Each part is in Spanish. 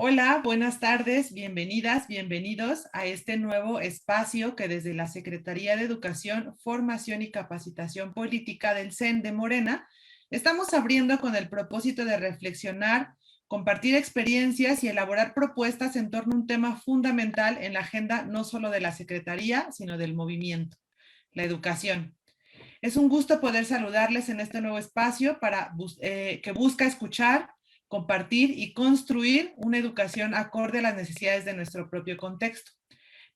Hola, buenas tardes, bienvenidas, bienvenidos a este nuevo espacio que desde la Secretaría de Educación, Formación y Capacitación Política del CEN de Morena estamos abriendo con el propósito de reflexionar, compartir experiencias y elaborar propuestas en torno a un tema fundamental en la agenda no solo de la Secretaría, sino del movimiento, la educación. Es un gusto poder saludarles en este nuevo espacio que busca escuchar, compartir y construir una educación acorde a las necesidades de nuestro propio contexto,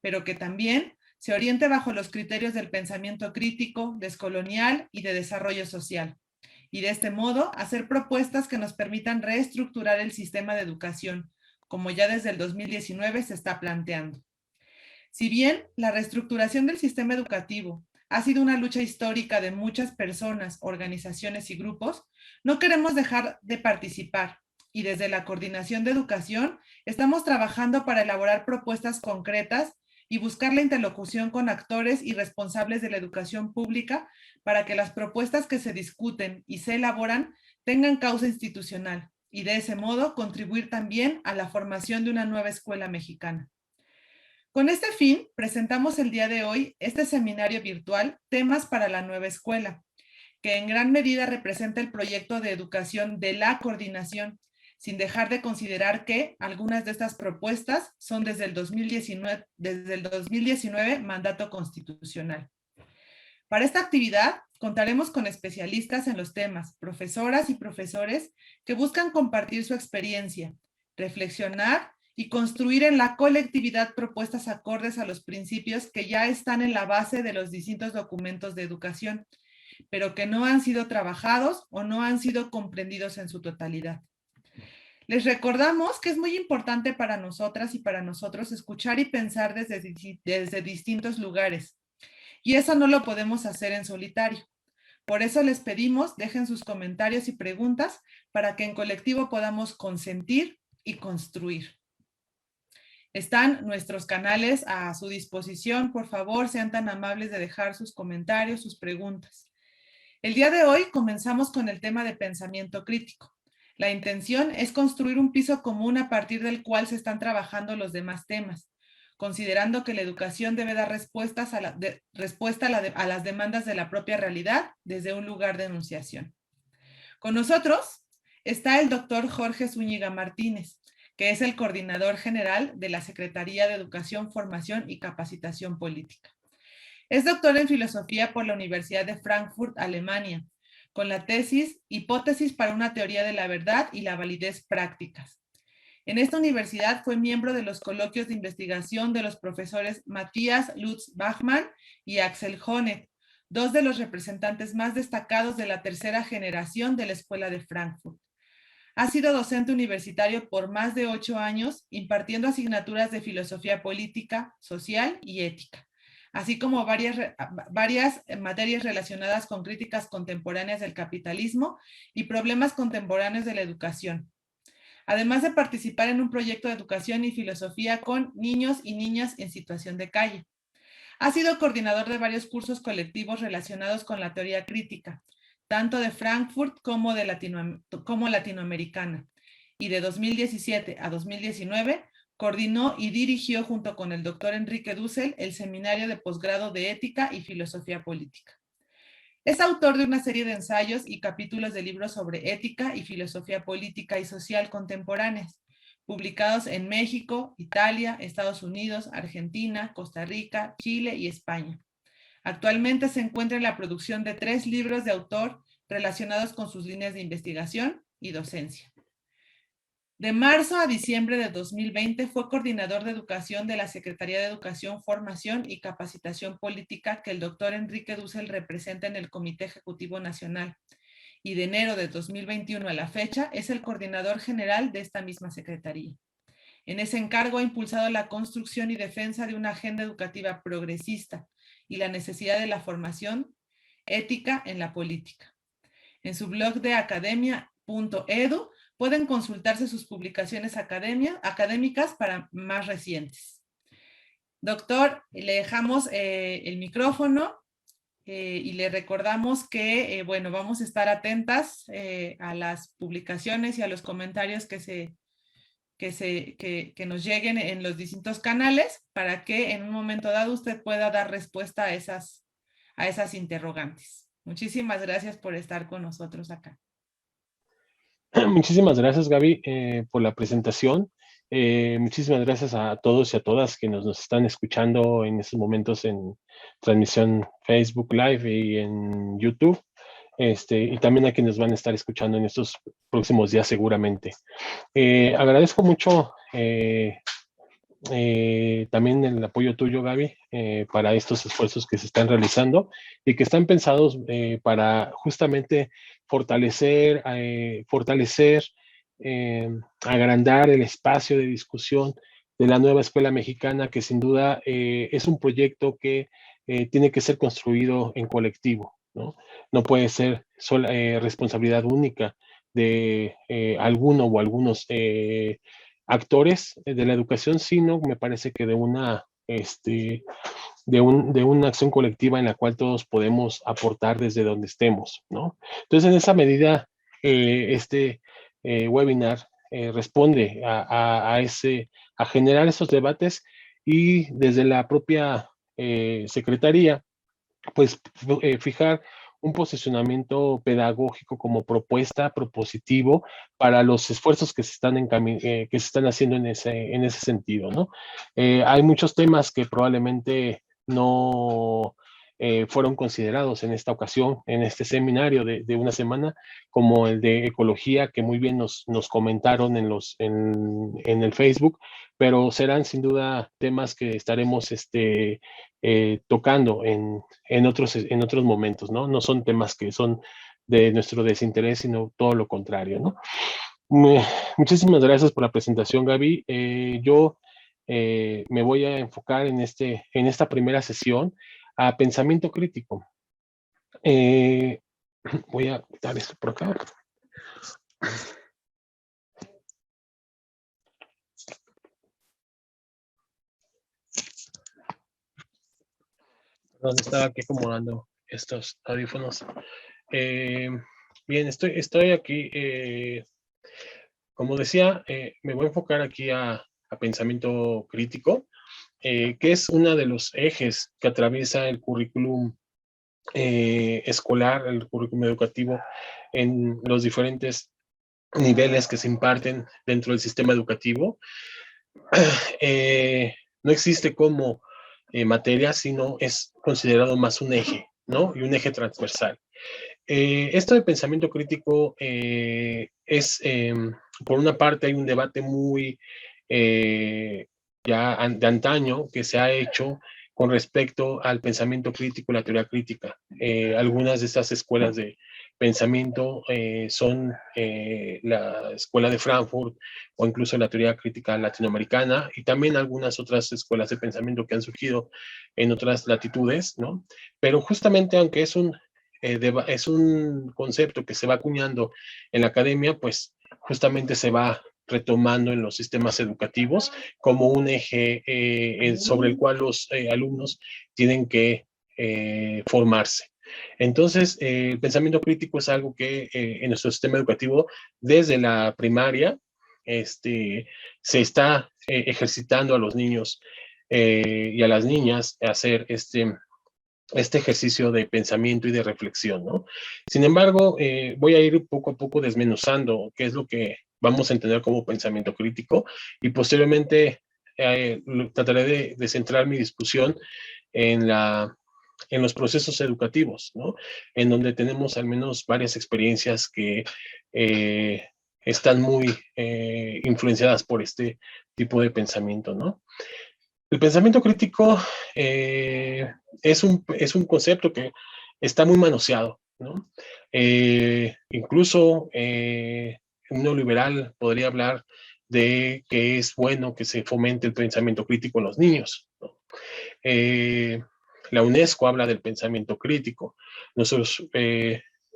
pero que también se oriente bajo los criterios del pensamiento crítico, descolonial y de desarrollo social. Y de este modo, hacer propuestas que nos permitan reestructurar el sistema de educación, como ya desde el 2019 se está planteando. Si bien la reestructuración del sistema educativo ha sido una lucha histórica de muchas personas, organizaciones y grupos, no queremos dejar de participar y desde la Coordinación de Educación estamos trabajando para elaborar propuestas concretas y buscar la interlocución con actores y responsables de la educación pública para que las propuestas que se discuten y se elaboran tengan causa institucional y de ese modo contribuir también a la formación de una nueva escuela mexicana. Con este fin, presentamos el día de hoy este seminario virtual Temas para la Nueva Escuela, que en gran medida representa el proyecto de educación de la coordinación, sin dejar de considerar que algunas de estas propuestas son desde el 2019 mandato constitucional. Para esta actividad contaremos con especialistas en los temas, profesoras y profesores que buscan compartir su experiencia, reflexionar y construir en la colectividad propuestas acordes a los principios que ya están en la base de los distintos documentos de educación, pero que no han sido trabajados o no han sido comprendidos en su totalidad. Les recordamos que es muy importante para nosotras y para nosotros escuchar y pensar desde distintos lugares, y eso no lo podemos hacer en solitario. Por eso les pedimos, dejen sus comentarios y preguntas para que en colectivo podamos consentir y construir. Están nuestros canales a su disposición. Por favor, sean tan amables de dejar sus comentarios, sus preguntas. El día de hoy comenzamos con el tema de pensamiento crítico. La intención es construir un piso común a partir del cual se están trabajando los demás temas, considerando que la educación debe dar respuesta a las demandas de la propia realidad desde un lugar de enunciación. Con nosotros está el doctor Jorge Zúñiga Martínez, que es el coordinador general de la Secretaría de Educación, Formación y Capacitación Política. Es doctor en filosofía por la Universidad de Frankfurt, Alemania, con la tesis Hipótesis para una teoría de la verdad y la validez prácticas. En esta universidad fue miembro de los coloquios de investigación de los profesores Matthias Lutz Bachmann y Axel Honneth, dos de los representantes más destacados de la tercera generación de la Escuela de Frankfurt. Ha sido docente universitario por más de 8 años, impartiendo asignaturas de filosofía política, social y ética, así como varias materias relacionadas con críticas contemporáneas del capitalismo y problemas contemporáneos de la educación. Además de participar en un proyecto de educación y filosofía con niños y niñas en situación de calle. Ha sido coordinador de varios cursos colectivos relacionados con la teoría crítica, tanto de Frankfurt como latinoamericana. Y de 2017 a 2019 coordinó y dirigió junto con el doctor Enrique Dussel el seminario de posgrado de ética y filosofía política. Es autor de una serie de ensayos y capítulos de libros sobre ética y filosofía política y social contemporáneas, publicados en México, Italia, Estados Unidos, Argentina, Costa Rica, Chile y España. Actualmente se encuentra en la producción de 3 libros de autor relacionados con sus líneas de investigación y docencia. De marzo a diciembre de 2020 fue coordinador de educación de la Secretaría de Educación, Formación y Capacitación Política que el doctor Enrique Dussel representa en el Comité Ejecutivo Nacional. Y de enero de 2021 a la fecha es el coordinador general de esta misma secretaría. En ese encargo ha impulsado la construcción y defensa de una agenda educativa progresista y la necesidad de la formación ética en la política. En su blog de academia.edu pueden consultarse sus publicaciones académicas para más recientes. Doctor, le dejamos el micrófono y le recordamos que, bueno, vamos a estar atentas a las publicaciones y a los comentarios que que nos lleguen en los distintos canales para que en un momento dado usted pueda dar respuesta a esas interrogantes. Muchísimas gracias por estar con nosotros acá. Muchísimas gracias, Gaby, por la presentación. Muchísimas gracias a todos y a todas que nos están escuchando en estos momentos en transmisión Facebook Live y en YouTube. Y también a quienes van a estar escuchando en estos próximos días seguramente. Agradezco mucho también el apoyo tuyo, Gaby, para estos esfuerzos que se están realizando y que están pensados para justamente fortalecer, agrandar el espacio de discusión de la nueva escuela mexicana, que sin duda es un proyecto que tiene que ser construido en colectivo, ¿no? No puede ser responsabilidad única de alguno o algunos actores de la educación, sino me parece que de una acción colectiva en la cual todos podemos aportar desde donde estemos, ¿no? Entonces, en esa medida, webinar responde a generar esos debates y desde la propia secretaría, pues fijar un posicionamiento pedagógico como propuesta, propositivo para los esfuerzos que que se están haciendo en ese sentido, ¿no? Hay muchos temas que probablemente no fueron considerados en esta ocasión, en este seminario de una semana, como el de ecología, que muy bien nos comentaron en el Facebook, pero serán sin duda temas que estaremos tocando en otros momentos, ¿no? No son temas que son de nuestro desinterés, sino todo lo contrario, ¿no? Muchísimas gracias por la presentación, Gaby. Yo me voy a enfocar en esta primera sesión a pensamiento crítico. Voy a quitar esto por acá. Perdón, estaba aquí acomodando estos audífonos. Bien, estoy aquí. Como decía, me voy a enfocar aquí a pensamiento crítico, que es uno de los ejes que atraviesa el currículum escolar, el currículum educativo en los diferentes niveles que se imparten dentro del sistema educativo. No existe como materia, sino es considerado más un eje, ¿no? Y un eje transversal. Esto de pensamiento crítico es, por una parte, hay un debate muy ya de antaño que se ha hecho con respecto al pensamiento crítico y la teoría crítica. Algunas de estas escuelas de pensamiento son la escuela de Frankfurt o incluso la teoría crítica latinoamericana y también algunas otras escuelas de pensamiento que han surgido en otras latitudes, ¿no? Pero justamente aunque es un concepto que se va acuñando en la academia, pues justamente se va retomando en los sistemas educativos como un eje sobre el cual los alumnos tienen que formarse. Entonces, el pensamiento crítico es algo que en nuestro sistema educativo, desde la primaria, se está ejercitando a los niños y a las niñas a hacer este ejercicio de pensamiento y de reflexión, ¿no? Sin embargo, voy a ir poco a poco desmenuzando qué es lo que vamos a entender como pensamiento crítico y posteriormente trataré de centrar mi discusión en los procesos educativos, ¿no? En donde tenemos al menos varias experiencias que están muy influenciadas por este tipo de pensamiento, ¿no? El pensamiento crítico es un concepto que está muy manoseado, ¿no? Incluso un neoliberal podría hablar de que es bueno que se fomente el pensamiento crítico en los niños, ¿no? La UNESCO habla del pensamiento crítico. Nuestros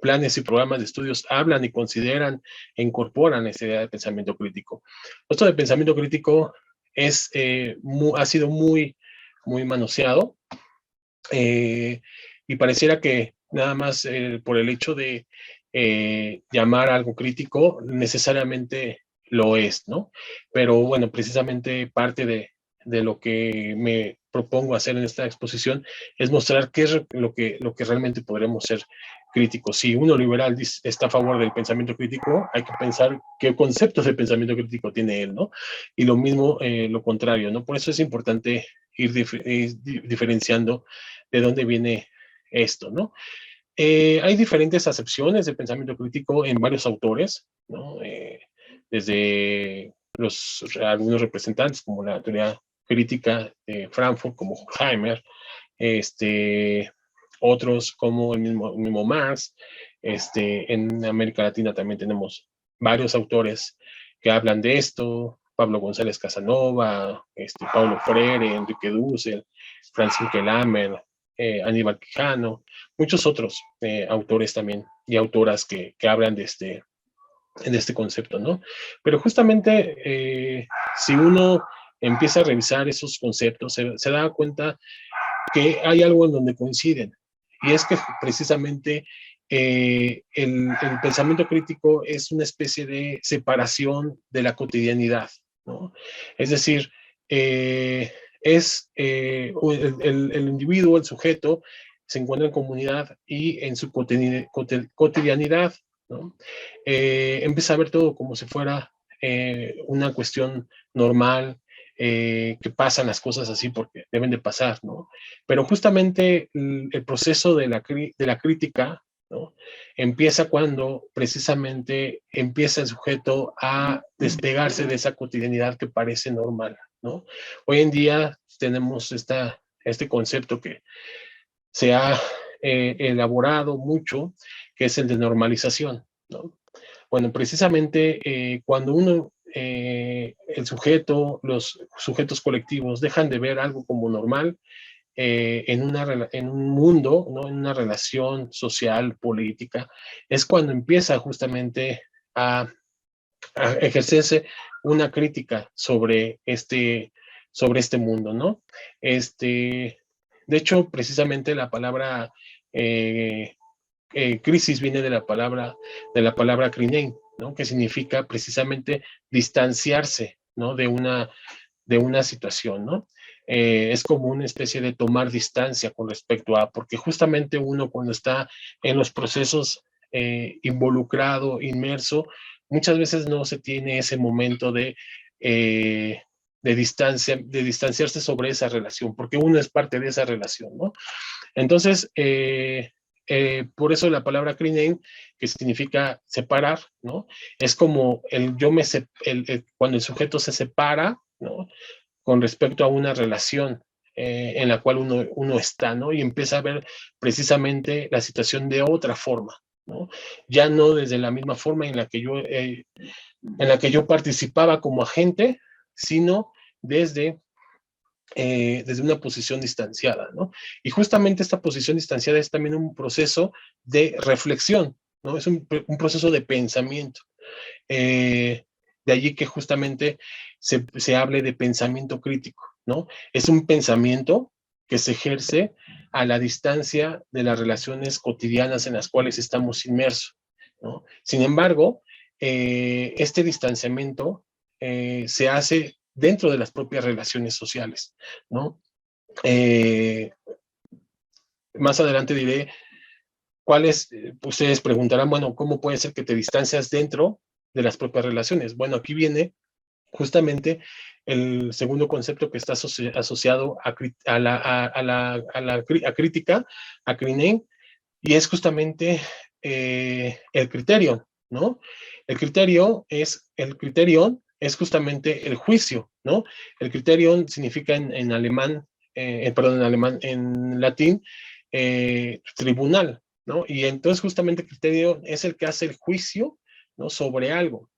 planes y programas de estudios hablan y consideran e incorporan esa idea de pensamiento crítico. Esto de pensamiento crítico ha sido muy, muy manoseado y pareciera que nada más por el hecho de llamar algo crítico, necesariamente lo es, ¿no? Pero bueno, precisamente parte de lo que me propongo hacer en esta exposición es mostrar qué es lo que realmente podremos ser críticos. Si uno liberal está a favor del pensamiento crítico, hay que pensar qué conceptos de pensamiento crítico tiene él, ¿no? Y lo mismo, lo contrario, ¿no? Por eso es importante ir diferenciando de dónde viene esto, ¿no? Hay diferentes acepciones de pensamiento crítico en varios autores, ¿no? Desde algunos representantes, como la teoría crítica de Frankfurt, como Horkheimer, otros como el mismo Marx. En América Latina también tenemos varios autores que hablan de esto: Pablo González Casanova, Paulo Freire, Enrique Dussel, Francisco Lamer, Aníbal Quijano, muchos otros autores también y autoras que hablan de este concepto, ¿no? Pero justamente si uno empieza a revisar esos conceptos, se da cuenta que hay algo en donde coinciden, y es que precisamente el pensamiento crítico es una especie de separación de la cotidianidad, ¿no? Es decir, el individuo, el sujeto, se encuentra en comunidad y en su cotidianidad, ¿no? Empieza a ver todo como si fuera una cuestión normal, que pasan las cosas así porque deben de pasar, ¿no? Pero justamente el proceso de la crítica, ¿no? Empieza cuando precisamente empieza el sujeto a despegarse de esa cotidianidad que parece normal, ¿no? Hoy en día tenemos este concepto que se ha elaborado mucho, que es el de normalización, ¿no? Bueno, precisamente cuando el sujeto, los sujetos colectivos dejan de ver algo como normal en un mundo, ¿no? En una relación social, política, es cuando empieza justamente a ejercerse una crítica sobre este mundo, ¿no? De hecho, precisamente la palabra crisis viene de la palabra krinein, ¿no? Que significa precisamente distanciarse, ¿no? De una situación, ¿no? Es como una especie de tomar distancia con respecto a, porque justamente uno cuando está en los procesos involucrado, inmerso, muchas veces no se tiene ese momento de distanciarse sobre esa relación, porque uno es parte de esa relación, ¿no? Entonces, por eso la palabra krinein, que significa separar, ¿no? Es como cuando el sujeto se separa, ¿no? Con respecto a una relación en la cual uno está, ¿no? Y empieza a ver precisamente la situación de otra forma, ¿no? Ya no desde la misma forma en la que yo participaba como agente, sino desde una posición distanciada, ¿no? Y justamente esta posición distanciada es también un proceso de reflexión, ¿no? Es un proceso de pensamiento. De allí que justamente se hable de pensamiento crítico, ¿no? Es un pensamiento que se ejerce a la distancia de las relaciones cotidianas en las cuales estamos inmersos, ¿no? Sin embargo, este distanciamiento se hace dentro de las propias relaciones sociales, ¿no? Más adelante diré ustedes preguntarán, bueno, ¿cómo puede ser que te distancias dentro de las propias relaciones? Bueno, aquí viene justamente el segundo concepto que está asociado a crítica, a krinein, y es justamente el criterio, ¿no? El criterio es justamente el juicio, ¿no? El criterion significa en alemán, en latín, tribunal, ¿no? Y entonces justamente el criterio es el que hace el juicio, ¿no? Sobre algo.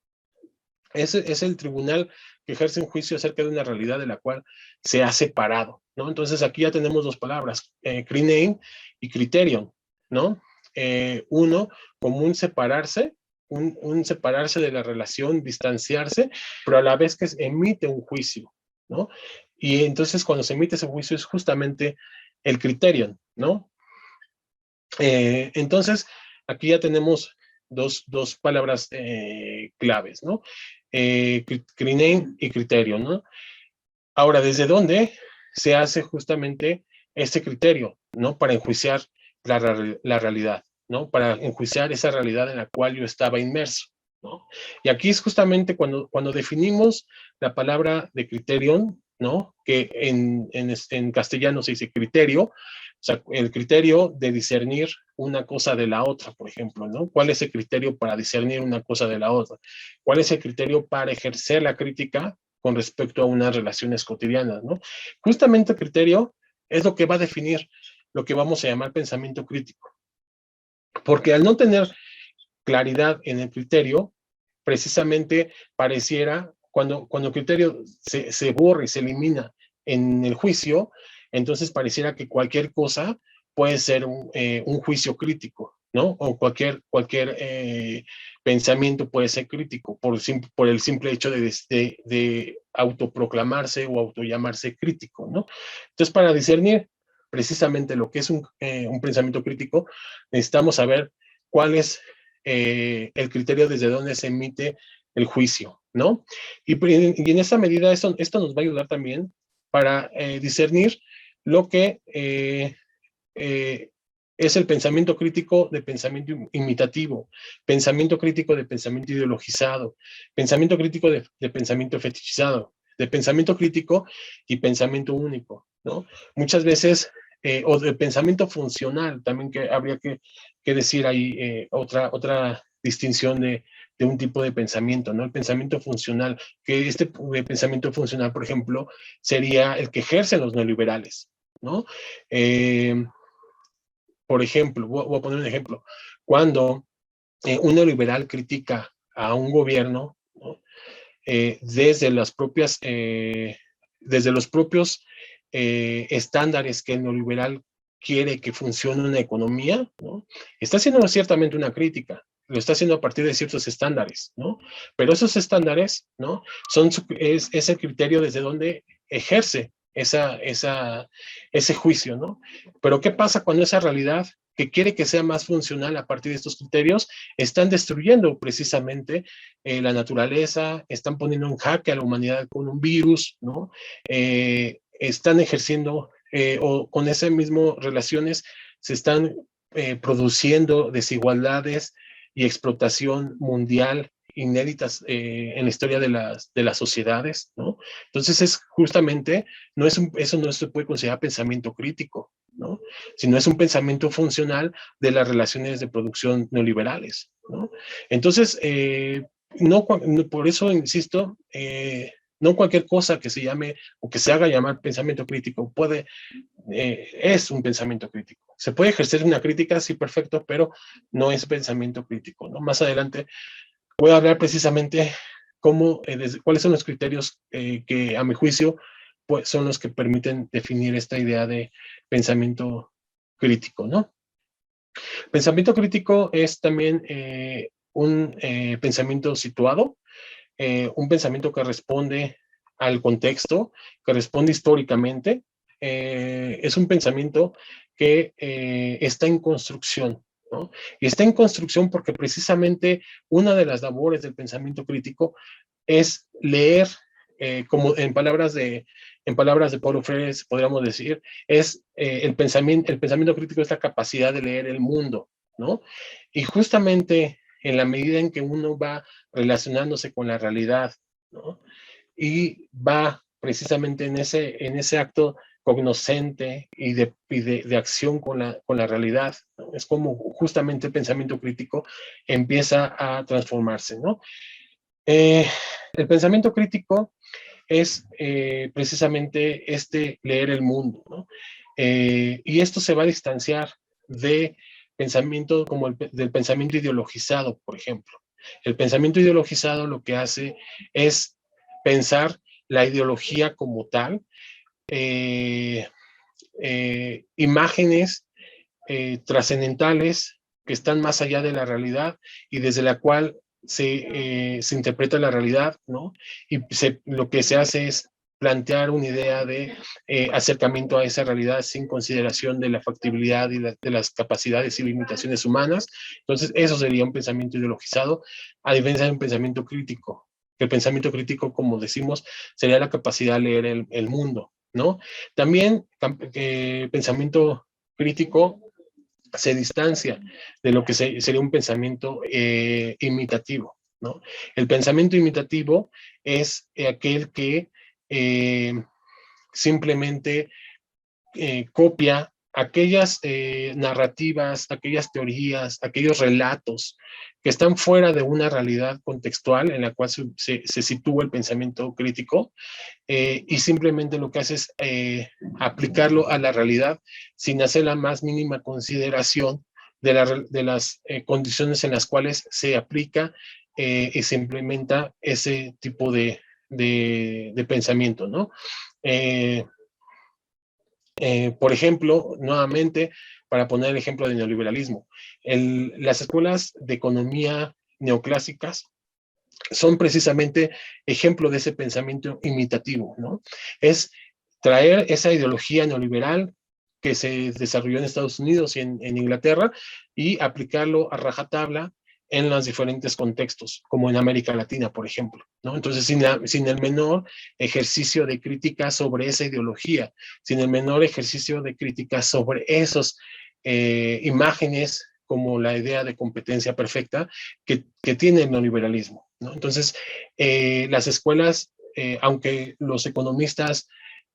Es el tribunal que ejerce un juicio acerca de una realidad de la cual se ha separado, ¿no? Entonces aquí ya tenemos dos palabras, krinein y criterion, ¿no? Uno como un separarse de la relación, distanciarse, pero a la vez que emite un juicio, ¿no? Y entonces cuando se emite ese juicio es justamente el criterion, ¿no? Entonces aquí ya tenemos dos palabras claves, ¿no? Crinem y criterio, ¿no? Ahora, ¿desde dónde se hace justamente este criterio, ¿no? Para enjuiciar la realidad, ¿no? Para enjuiciar esa realidad en la cual yo estaba inmerso, ¿no? Y aquí es justamente cuando definimos la palabra de criterion, ¿no? Que en castellano se dice criterio, o sea, el criterio de discernir una cosa de la otra, por ejemplo, ¿no? ¿Cuál es el criterio para discernir una cosa de la otra? ¿Cuál es el criterio para ejercer la crítica con respecto a unas relaciones cotidianas, ¿no? Justamente el criterio es lo que va a definir lo que vamos a llamar pensamiento crítico. Porque al no tener claridad en el criterio, precisamente pareciera, cuando el criterio se borra y se elimina en el juicio, entonces pareciera que cualquier cosa puede ser un juicio crítico, ¿no? O cualquier pensamiento puede ser crítico por el simple hecho de autoproclamarse o autollamarse crítico, ¿no? Entonces, para discernir precisamente lo que es un pensamiento crítico, necesitamos saber cuál es el criterio desde donde se emite el juicio, ¿no? Y en esa medida esto nos va a ayudar también para discernir lo que es el pensamiento crítico de pensamiento imitativo, pensamiento crítico de pensamiento ideologizado, pensamiento crítico de pensamiento fetichizado, de pensamiento crítico y pensamiento único, ¿no? Muchas veces, o de pensamiento funcional, también que habría que decir ahí otra distinción de un tipo de pensamiento, ¿no? El pensamiento funcional, que este pensamiento funcional, por ejemplo, sería el que ejercen los neoliberales, ¿no? Por ejemplo, voy a poner un ejemplo, cuando un neoliberal critica a un gobierno, ¿no? Desde los propios estándares que el neoliberal quiere que funcione una economía, ¿no? Está haciendo ciertamente una crítica, lo está haciendo a partir de ciertos estándares, ¿no? Pero esos estándares, ¿no? Es el criterio desde donde ejerce ese juicio, ¿no? Pero ¿qué pasa cuando esa realidad que quiere que sea más funcional a partir de estos criterios, están destruyendo precisamente la naturaleza, están poniendo en jaque a la humanidad con un virus, ¿no? Están ejerciendo, o con esas mismas relaciones, se están produciendo desigualdades y explotación mundial inéditas en la historia de las sociedades, ¿no? Entonces es justamente, eso no se puede considerar pensamiento crítico, ¿no? Sino es un pensamiento funcional de las relaciones de producción neoliberales, ¿no? Entonces, por eso insisto, no cualquier cosa que se llame o que se haga llamar pensamiento crítico es un pensamiento crítico. Se puede ejercer una crítica, sí, perfecto, pero no es pensamiento crítico, ¿no? Más adelante voy a hablar precisamente cuáles son los criterios que, a mi juicio, pues, son los que permiten definir esta idea de pensamiento crítico, ¿no? Pensamiento crítico es también un pensamiento situado, un pensamiento que responde al contexto, que responde históricamente. Es un pensamiento que está en construcción, ¿no? Y está en construcción porque precisamente una de las labores del pensamiento crítico es leer, como en palabras de Paulo Freire, podríamos decir, es el pensamiento crítico es la capacidad de leer el mundo, ¿no? Y justamente en la medida en que uno va relacionándose con la realidad, ¿no? Y va precisamente en ese acto cognoscente y de acción con la realidad, ¿no? Es como justamente el pensamiento crítico empieza a transformarse, ¿no? El pensamiento crítico es precisamente leer el mundo, ¿no? Y esto se va a distanciar de pensamiento como del pensamiento ideologizado, por ejemplo. El pensamiento ideologizado lo que hace es pensar la ideología como tal, imágenes trascendentales que están más allá de la realidad y desde la cual se interpreta la realidad, ¿no? Y lo que se hace es plantear una idea de acercamiento a esa realidad sin consideración de la factibilidad y de las capacidades y limitaciones humanas. Entonces, eso sería un pensamiento ideologizado, a diferencia de un pensamiento crítico. El pensamiento crítico, como decimos, sería la capacidad de leer el mundo, ¿no? También pensamiento crítico se distancia de lo que sería un pensamiento imitativo, ¿no? El pensamiento imitativo es aquel que simplemente copia aquellas narrativas, aquellas teorías, aquellos relatos que están fuera de una realidad contextual en la cual se sitúa el pensamiento crítico, y simplemente lo que hace es aplicarlo a la realidad sin hacer la más mínima consideración de las condiciones en las cuales se aplica y se implementa ese tipo de pensamiento, ¿no? Por ejemplo, nuevamente, para poner el ejemplo del neoliberalismo, las escuelas de economía neoclásicas son precisamente ejemplo de ese pensamiento imitativo, ¿no? Es traer esa ideología neoliberal que se desarrolló en Estados Unidos y en Inglaterra y aplicarlo a rajatabla en los diferentes contextos, como en América Latina, por ejemplo, ¿no? Entonces, sin el menor ejercicio de crítica sobre esa ideología, sin el menor ejercicio de crítica sobre esas imágenes como la idea de competencia perfecta que tiene el neoliberalismo, ¿no? Entonces, las escuelas, aunque los economistas,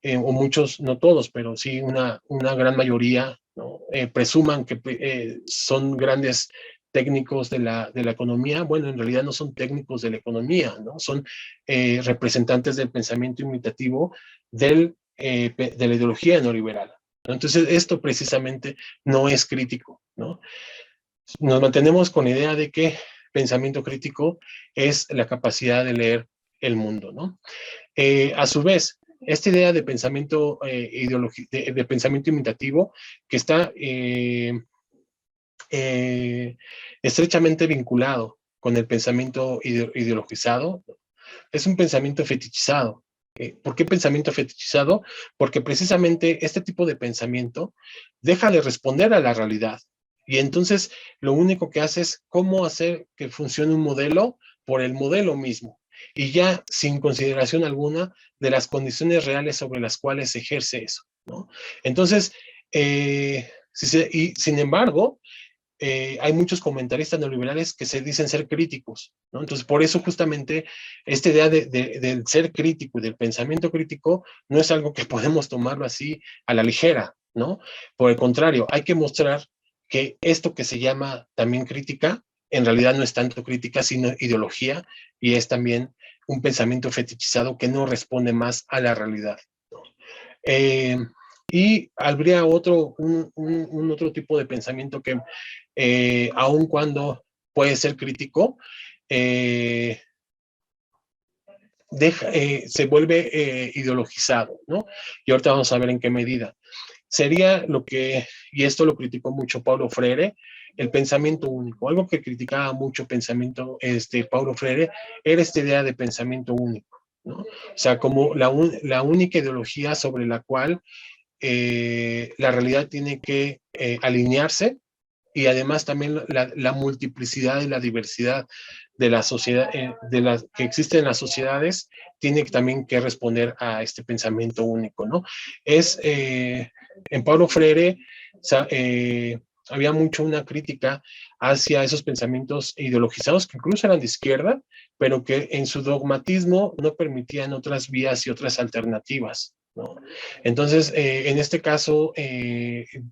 o muchos, no todos, pero sí una gran mayoría, ¿no? Presuman que son grandes técnicos de la economía, bueno, en realidad no son técnicos de la economía, ¿no? Son representantes del pensamiento imitativo de la ideología neoliberal, ¿no? Entonces, esto precisamente no es crítico, ¿no? Nos mantenemos con la idea de que pensamiento crítico es la capacidad de leer el mundo, ¿no? A su vez, esta idea de pensamiento, de pensamiento imitativo, que está estrechamente vinculado con el pensamiento ideologizado, es un pensamiento fetichizado. ¿Por qué pensamiento fetichizado? Porque precisamente este tipo de pensamiento deja de responder a la realidad. Y entonces lo único que hace es cómo hacer que funcione un modelo por el modelo mismo. Y ya sin consideración alguna de las condiciones reales sobre las cuales se ejerce eso, ¿no? Entonces, y sin embargo, hay muchos comentaristas neoliberales que se dicen ser críticos, ¿no? Entonces, por eso justamente esta idea del ser crítico y del pensamiento crítico no es algo que podemos tomarlo así a la ligera, ¿no? Por el contrario, hay que mostrar que esto que se llama también crítica, en realidad no es tanto crítica, sino ideología, y es también un pensamiento fetichizado que no responde más a la realidad, ¿no? Y habría un otro tipo de pensamiento que, aun cuando puede ser crítico, se vuelve ideologizado, ¿no? Y ahorita vamos a ver en qué medida. Sería lo que, y esto lo criticó mucho Paulo Freire, el pensamiento único. Algo que criticaba mucho Paulo Freire era esta idea de pensamiento único, ¿no? O sea, como la única ideología sobre la cual la realidad tiene que alinearse, y además también la multiplicidad y la diversidad de la sociedad, que existe en las sociedades, tiene también que responder a este pensamiento único, ¿no? En Paulo Freire, o sea, había mucho una crítica hacia esos pensamientos ideologizados que incluso eran de izquierda, pero que en su dogmatismo no permitían otras vías y otras alternativas, ¿no? Entonces, en este caso,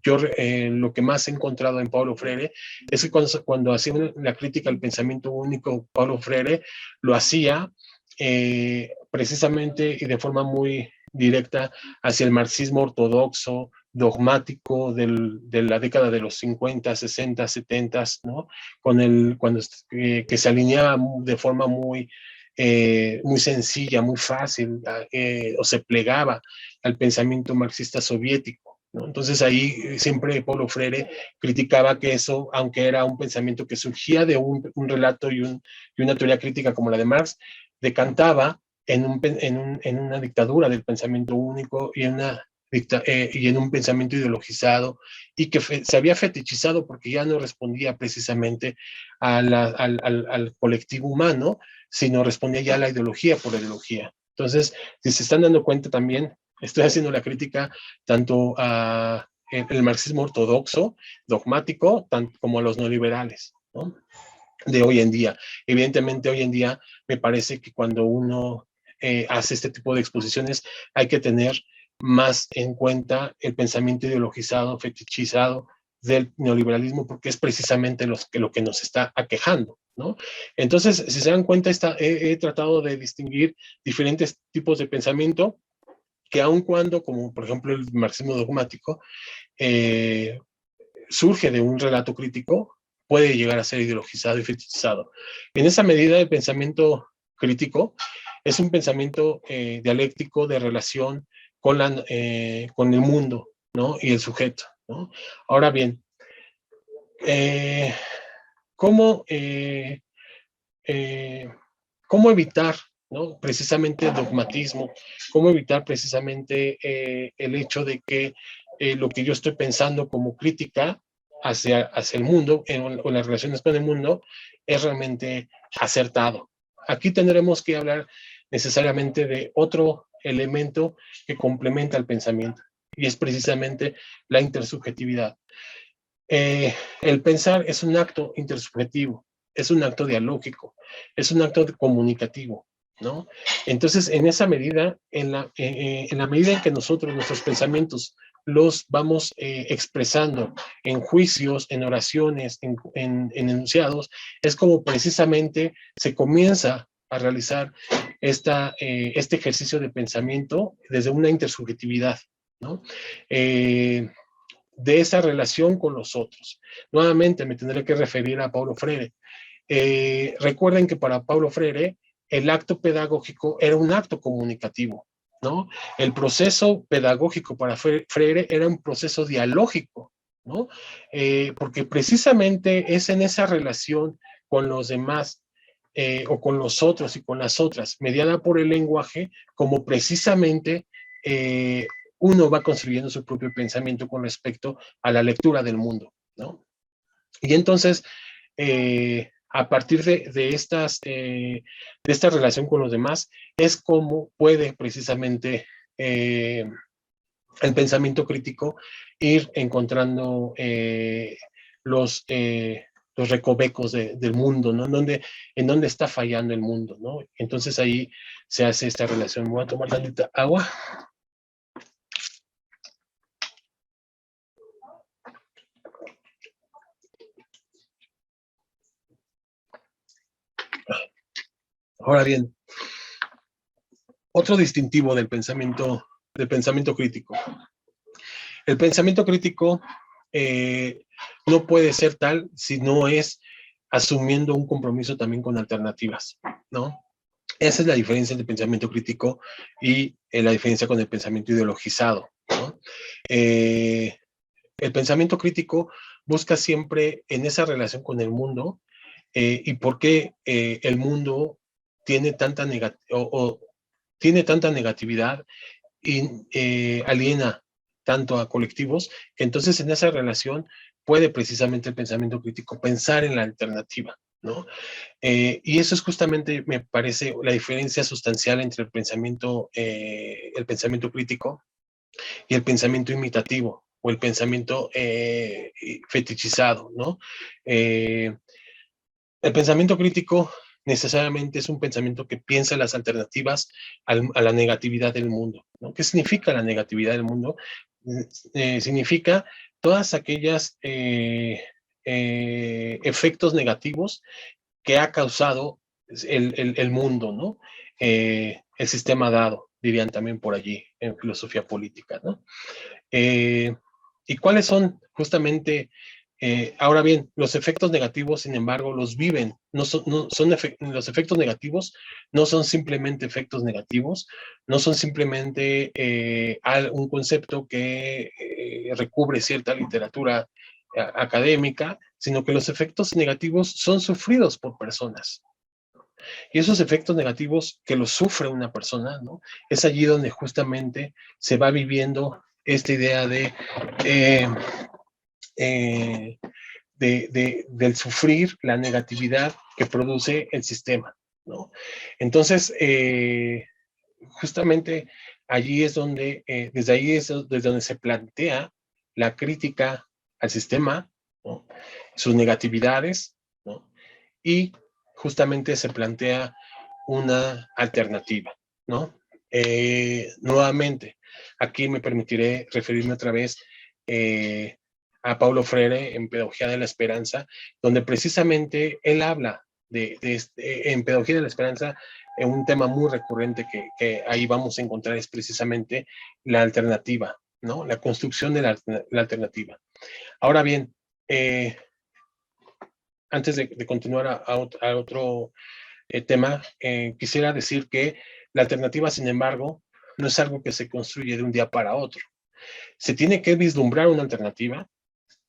yo lo que más he encontrado en Paulo Freire es que cuando hacía la crítica al pensamiento único, Paulo Freire lo hacía precisamente y de forma muy directa hacia el marxismo ortodoxo, dogmático de la década de los 50, 60, 70, ¿no? Que se alineaba de forma muy sencilla, muy fácil, o se plegaba al pensamiento marxista soviético, ¿no? Entonces ahí siempre Paulo Freire criticaba que eso, aunque era un pensamiento que surgía de un relato y una teoría crítica como la de Marx, decantaba en una dictadura del pensamiento único y en un pensamiento ideologizado, y que se había fetichizado porque ya no respondía precisamente al colectivo humano, sino respondía ya a la ideología por la ideología. Entonces, si se están dando cuenta también, estoy haciendo la crítica tanto a el marxismo ortodoxo, dogmático, como a los neoliberales, ¿no?, de hoy en día. Evidentemente, hoy en día me parece que cuando uno hace este tipo de exposiciones hay que tener más en cuenta el pensamiento ideologizado, fetichizado del neoliberalismo, porque es precisamente lo que nos está aquejando, ¿no? Entonces, si se dan cuenta, he tratado de distinguir diferentes tipos de pensamiento que aun cuando, como por ejemplo el marxismo dogmático, eh, surge de un relato crítico, puede llegar a ser ideologizado y fetichizado. En esa medida, el pensamiento crítico es un pensamiento dialéctico de relación con el mundo, ¿no?, y el sujeto, ¿no? Ahora bien, eh, ¿cómo, eh, ¿cómo evitar, ¿no?, precisamente el dogmatismo? ¿Cómo evitar precisamente el hecho de que lo que yo estoy pensando como crítica hacia el mundo o las relaciones con el mundo es realmente acertado? Aquí tendremos que hablar necesariamente de otro elemento que complementa el pensamiento, y es precisamente la intersubjetividad. El pensar es un acto intersubjetivo, es un acto dialógico, es un acto comunicativo, ¿no? Entonces, en esa medida, en la medida en que nosotros, nuestros pensamientos, los vamos expresando en juicios, en oraciones, en enunciados, es como precisamente se comienza a realizar este ejercicio de pensamiento desde una intersubjetividad, ¿no? De esa relación con los otros. Nuevamente me tendré que referir a Paulo Freire. Recuerden que para Paulo Freire el acto pedagógico era un acto comunicativo, ¿no? El proceso pedagógico para Freire era un proceso dialógico, ¿no? Porque precisamente es en esa relación con los demás o con los otros y con las otras, mediada por el lenguaje, como precisamente uno va construyendo su propio pensamiento con respecto a la lectura del mundo, ¿no? Y entonces, a partir de esta relación con los demás, es como puede precisamente el pensamiento crítico ir encontrando los recovecos del mundo, ¿no? En dónde está fallando el mundo, ¿no? Entonces ahí se hace esta relación. Voy a tomar tantita agua. Ahora bien, otro distintivo del pensamiento crítico. El pensamiento crítico no puede ser tal si no es asumiendo un compromiso también con alternativas, ¿no? Esa es la diferencia entre el pensamiento crítico y la diferencia con el pensamiento ideologizado, ¿no? El pensamiento crítico busca siempre en esa relación con el mundo y por qué el mundo tiene tiene tanta negatividad y aliena tanto a colectivos, que entonces en esa relación puede precisamente el pensamiento crítico pensar en la alternativa, ¿no? Y eso es justamente, me parece, la diferencia sustancial entre el pensamiento crítico y el pensamiento imitativo o el pensamiento fetichizado, ¿no? El pensamiento crítico necesariamente es un pensamiento que piensa las alternativas a la negatividad del mundo, ¿no? ¿Qué significa la negatividad del mundo? Significa todas aquellas efectos negativos que ha causado el mundo, ¿no? El sistema dado, dirían también por allí en filosofía política, ¿no? ¿Y cuáles son justamente ahora bien, los efectos negativos, sin embargo, los viven. Los efectos negativos no son simplemente efectos negativos, no son simplemente un concepto que recubre cierta literatura académica, sino que los efectos negativos son sufridos por personas. Y esos efectos negativos que los sufre una persona, ¿no? Es allí donde justamente se va viviendo esta idea eh, eh, del sufrir la negatividad que produce el sistema, ¿no? Entonces, justamente allí es donde, desde ahí es desde donde se plantea la crítica al sistema, ¿no? Sus negatividades, ¿no? Y justamente se plantea una alternativa, ¿no? Nuevamente, aquí me permitiré referirme otra vez a Paulo Freire en Pedagogía de la Esperanza, donde precisamente él habla en Pedagogía de la Esperanza, un tema muy recurrente que ahí vamos a encontrar es precisamente la alternativa, ¿no? La construcción de la alternativa. Ahora bien, antes de continuar a otro tema, quisiera decir que la alternativa, sin embargo, no es algo que se construye de un día para otro. Se tiene que vislumbrar una alternativa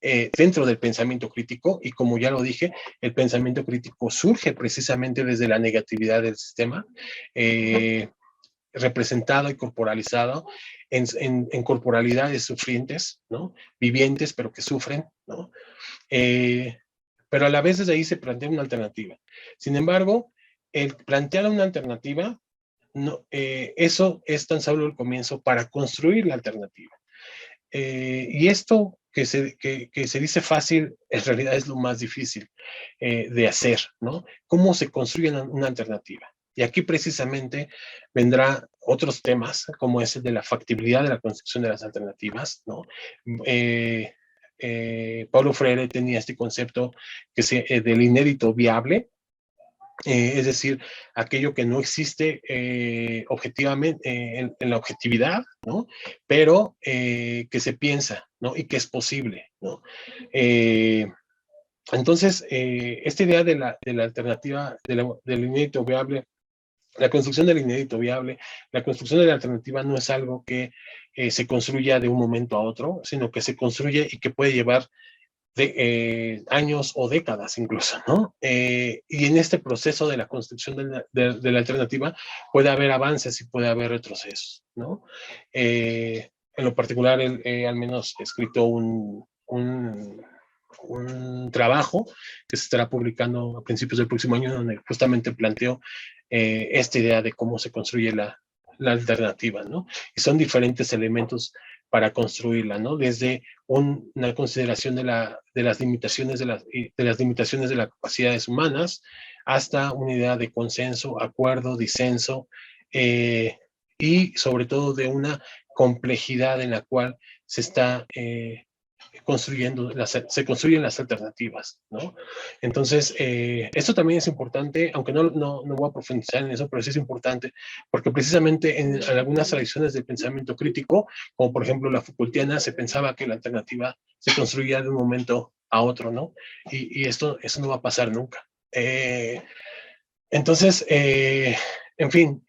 dentro del pensamiento crítico, y como ya lo dije, el pensamiento crítico surge precisamente desde la negatividad del sistema, representado y corporalizado en corporalidades sufrientes, ¿no? Vivientes, pero que sufren, ¿no? Pero a la vez desde ahí se plantea una alternativa. Sin embargo, el plantear una alternativa, no, eso es tan solo el comienzo para construir la alternativa. Y esto que se dice fácil, en realidad es lo más difícil de hacer, ¿no? ¿Cómo se construye una alternativa? Y aquí precisamente vendrá otros temas, como es el de la factibilidad de la construcción de las alternativas, ¿no? Paulo Freire tenía este concepto del inédito viable, es decir, aquello que no existe objetivamente en la objetividad, ¿no? Pero que se piensa, ¿no? Y que es posible, ¿no? Entonces, esta idea de la alternativa, del inédito viable, la construcción del inédito viable, la construcción de la alternativa no es algo que se construya de un momento a otro, sino que se construye y que puede llevar años o décadas incluso, ¿no? Y en este proceso de la construcción de la alternativa puede haber avances y puede haber retrocesos, ¿no? En lo particular, él al menos escrito un trabajo que se estará publicando a principios del próximo año, donde justamente planteó esta idea de cómo se construye la alternativa, ¿no? Y son diferentes elementos para construirla, ¿no? Desde una consideración de las limitaciones de las limitaciones de las capacidades humanas hasta una idea de consenso, acuerdo, disenso y sobre todo de una complejidad en la cual se está se construyen las alternativas, ¿no? Entonces, esto también es importante, aunque no voy a profundizar en eso, pero sí es importante, porque precisamente en algunas tradiciones del pensamiento crítico, como por ejemplo la Foucaultiana, se pensaba que la alternativa se construía de un momento a otro, ¿no? Y eso no va a pasar nunca. Entonces, en fin,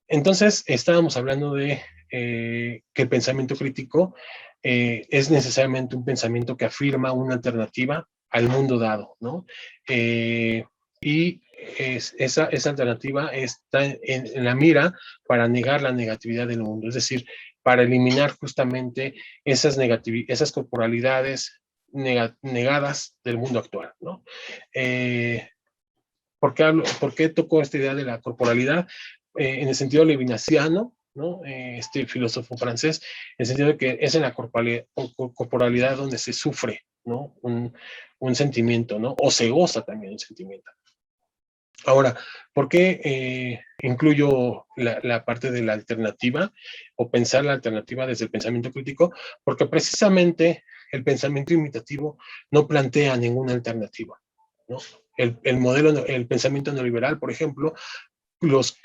entonces estábamos hablando de que el pensamiento crítico es necesariamente un pensamiento que afirma una alternativa al mundo dado, ¿no? Y esa alternativa está en la mira para negar la negatividad del mundo, es decir, para eliminar justamente esas corporalidades negadas del mundo actual, ¿no? ¿Por qué tocó esta idea de la corporalidad? En el sentido levinasiano, ¿no? Este filósofo francés, en el sentido de que es en la corporalidad donde se sufre, ¿no? Un sentimiento, ¿no? O se goza también un sentimiento. Ahora, ¿por qué incluyo la parte de la alternativa o pensar la alternativa desde el pensamiento crítico? Porque precisamente el pensamiento imitativo no plantea ninguna alternativa, ¿no? El pensamiento neoliberal, por ejemplo, los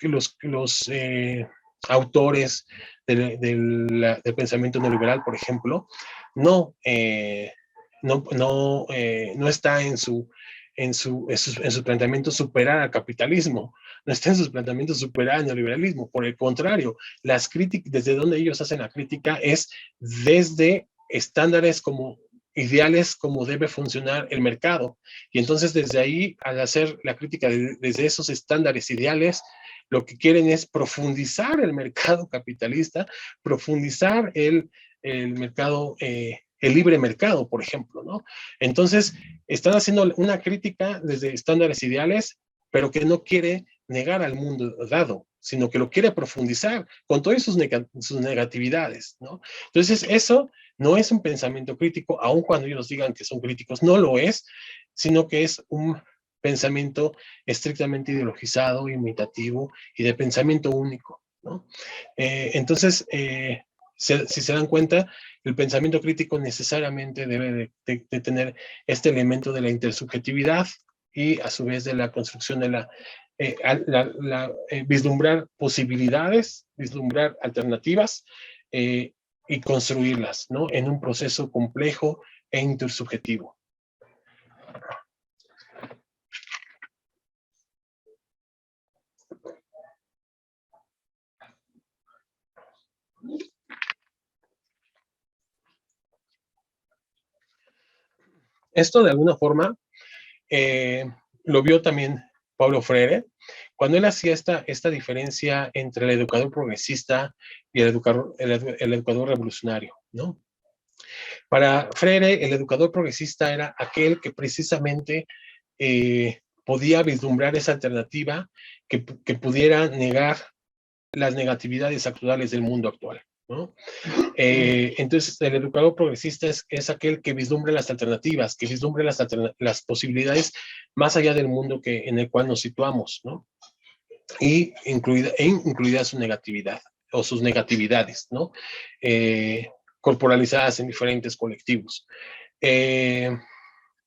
autores del pensamiento neoliberal, por ejemplo, no está en sus planteamientos superar al capitalismo, no está en sus planteamientos superar al neoliberalismo. Por el contrario, las críticas, desde donde ellos hacen la crítica es desde estándares como ideales como debe funcionar el mercado. Y entonces desde ahí, al hacer la crítica desde esos estándares ideales, lo que quieren es profundizar el mercado capitalista, profundizar el mercado, el libre mercado, por ejemplo, ¿no? Entonces, están haciendo una crítica desde estándares ideales, pero que no quiere negar al mundo dado, sino que lo quiere profundizar con todas sus negatividades, ¿no? Entonces, eso no es un pensamiento crítico, aun cuando ellos digan que son críticos, no lo es, sino que es un pensamiento estrictamente ideologizado, imitativo y de pensamiento único, ¿no? Entonces, si se dan cuenta, el pensamiento crítico necesariamente debe de tener este elemento de la intersubjetividad y a su vez de la construcción de vislumbrar posibilidades, vislumbrar alternativas y construirlas, ¿no? En un proceso complejo e intersubjetivo. Esto de alguna forma lo vio también Paulo Freire, cuando él hacía esta diferencia entre el educador progresista y el educador revolucionario, ¿no? Para Freire, el educador progresista era aquel que precisamente podía vislumbrar esa alternativa que pudiera negar las negatividades actuales del mundo actual, ¿no? Entonces, el educador progresista es aquel que vislumbra las alternativas, que vislumbra las posibilidades más allá del mundo en el cual nos situamos, ¿no? Y incluida su negatividad o sus negatividades, ¿no? Corporalizadas en diferentes colectivos.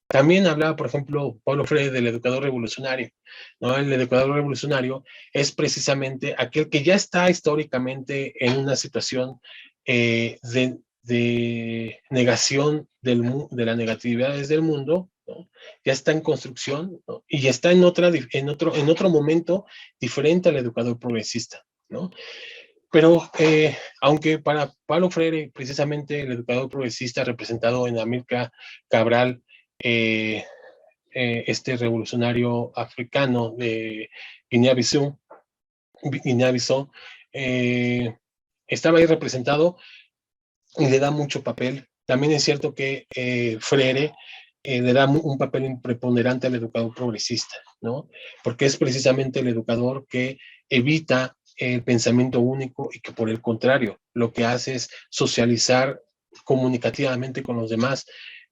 También hablaba, por ejemplo, Paulo Freire del educador revolucionario, ¿no? El educador revolucionario es precisamente aquel que ya está históricamente en una situación de negación de las negatividades del mundo, ¿no? Ya está en construcción, ¿no? Y ya está en otro momento diferente al educador progresista, ¿no? Pero aunque para Paulo Freire, precisamente el educador progresista representado en Amílcar Cabral, este revolucionario africano de Guinea-Bissau, estaba ahí representado y le da mucho papel. También es cierto que Freire le da un papel preponderante al educador progresista, ¿no? Porque es precisamente el educador que evita el pensamiento único y que por el contrario lo que hace es socializar comunicativamente con los demás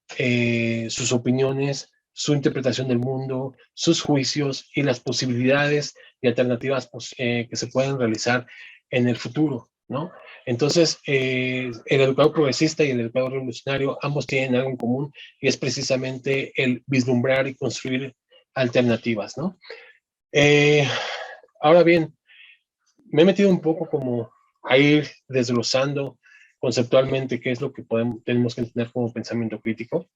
sus opiniones, su interpretación del mundo, sus juicios y las posibilidades y alternativas que se pueden realizar en el futuro, ¿no? Entonces, el educador progresista y el educador revolucionario ambos tienen algo en común y es precisamente el vislumbrar y construir alternativas, ¿no? Ahora bien, me he metido un poco como a ir desglosando conceptualmente qué es lo que tenemos que entender como pensamiento crítico.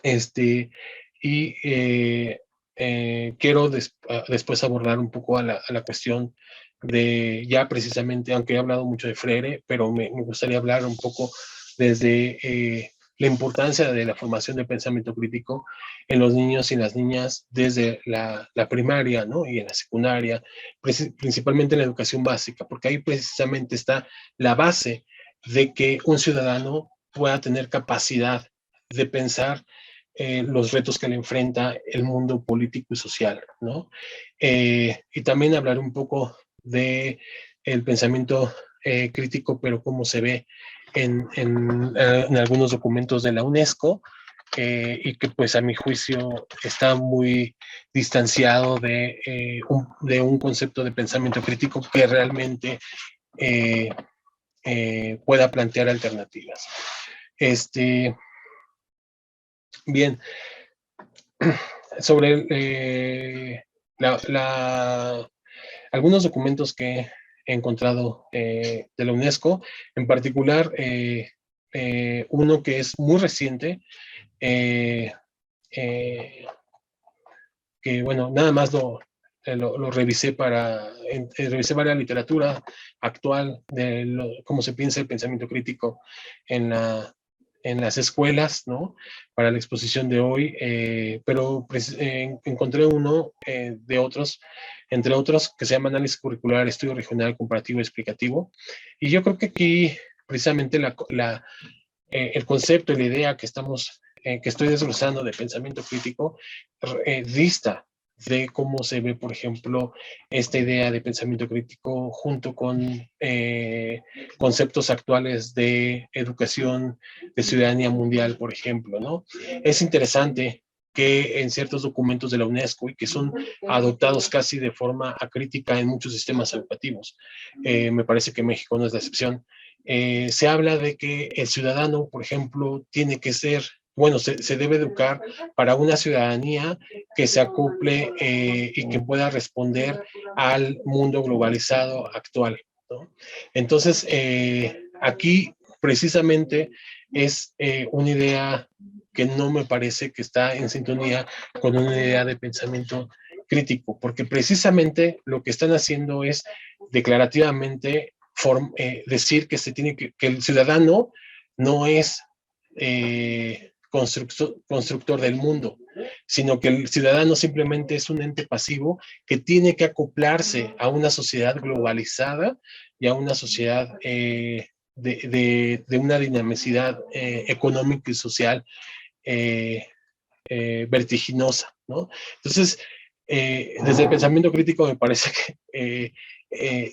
Y quiero después abordar un poco a la cuestión de ya precisamente, aunque he hablado mucho de Freire, pero me gustaría hablar un poco desde la importancia de la formación de pensamiento crítico en los niños y las niñas desde la primaria, ¿no? Y en la secundaria, principalmente en la educación básica, porque ahí precisamente está la base de que un ciudadano pueda tener capacidad de pensar los retos que le enfrenta el mundo político y social, ¿no? Y también hablar un poco de el pensamiento crítico, pero cómo se ve en algunos documentos de la UNESCO, y que pues a mi juicio está muy distanciado de un concepto de pensamiento crítico que realmente pueda plantear alternativas. Bien, sobre algunos documentos que he encontrado de la UNESCO, en particular uno que es muy reciente, que bueno, nada más lo revisé revisé varias literatura actual de cómo se piensa el pensamiento crítico en en las escuelas, ¿no? Para la exposición de hoy, pero encontré uno de otros, entre otros, que se llama Análisis Curricular, Estudio Regional, Comparativo y Explicativo. Y yo creo que aquí, precisamente, el concepto y la idea que estoy desglosando de pensamiento crítico, dista de cómo se ve, por ejemplo, esta idea de pensamiento crítico junto con conceptos actuales de educación, de ciudadanía mundial, por ejemplo, ¿no? Es interesante que en ciertos documentos de la UNESCO y que son adoptados casi de forma acrítica en muchos sistemas educativos, me parece que México no es la excepción, se habla de que el ciudadano, por ejemplo, tiene que ser, bueno, se debe educar para una ciudadanía que se acople y que pueda responder al mundo globalizado actual, ¿no? Entonces, aquí precisamente es una idea que no me parece que está en sintonía con una idea de pensamiento crítico, porque precisamente lo que están haciendo es declarativamente decir que que el ciudadano no es constructor del mundo, sino que el ciudadano simplemente es un ente pasivo que tiene que acoplarse a una sociedad globalizada y a una sociedad de una dinamicidad económica y social eh, vertiginosa, ¿no? Entonces, desde el pensamiento crítico me parece que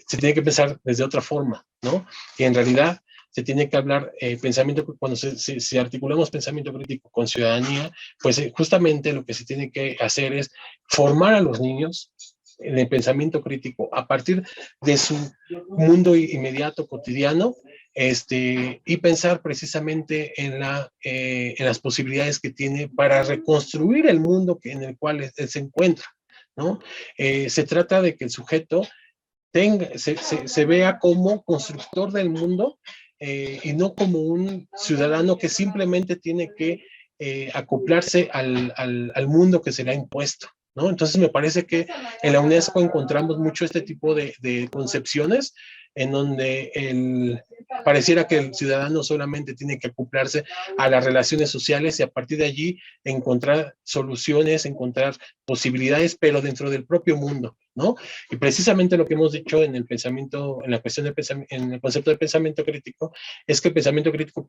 se tiene que pensar desde otra forma, ¿no? Y en realidad se tiene que hablar cuando si articulamos pensamiento crítico con ciudadanía, pues justamente lo que se tiene que hacer es formar a los niños en el pensamiento crítico a partir de su mundo inmediato cotidiano, y pensar precisamente en las posibilidades que tiene para reconstruir el mundo en el cual él se encuentra, ¿no? Se trata de que el sujeto se vea como constructor del mundo y no como un ciudadano que simplemente tiene que acoplarse al mundo que se le ha impuesto, ¿no? Entonces me parece que en la UNESCO encontramos mucho este tipo de concepciones en donde pareciera que el ciudadano solamente tiene que acoplarse a las relaciones sociales y a partir de allí encontrar soluciones, encontrar posibilidades, pero dentro del propio mundo, ¿no? Y precisamente lo que hemos dicho en el pensamiento, en la cuestión en el concepto de pensamiento crítico, es que el pensamiento crítico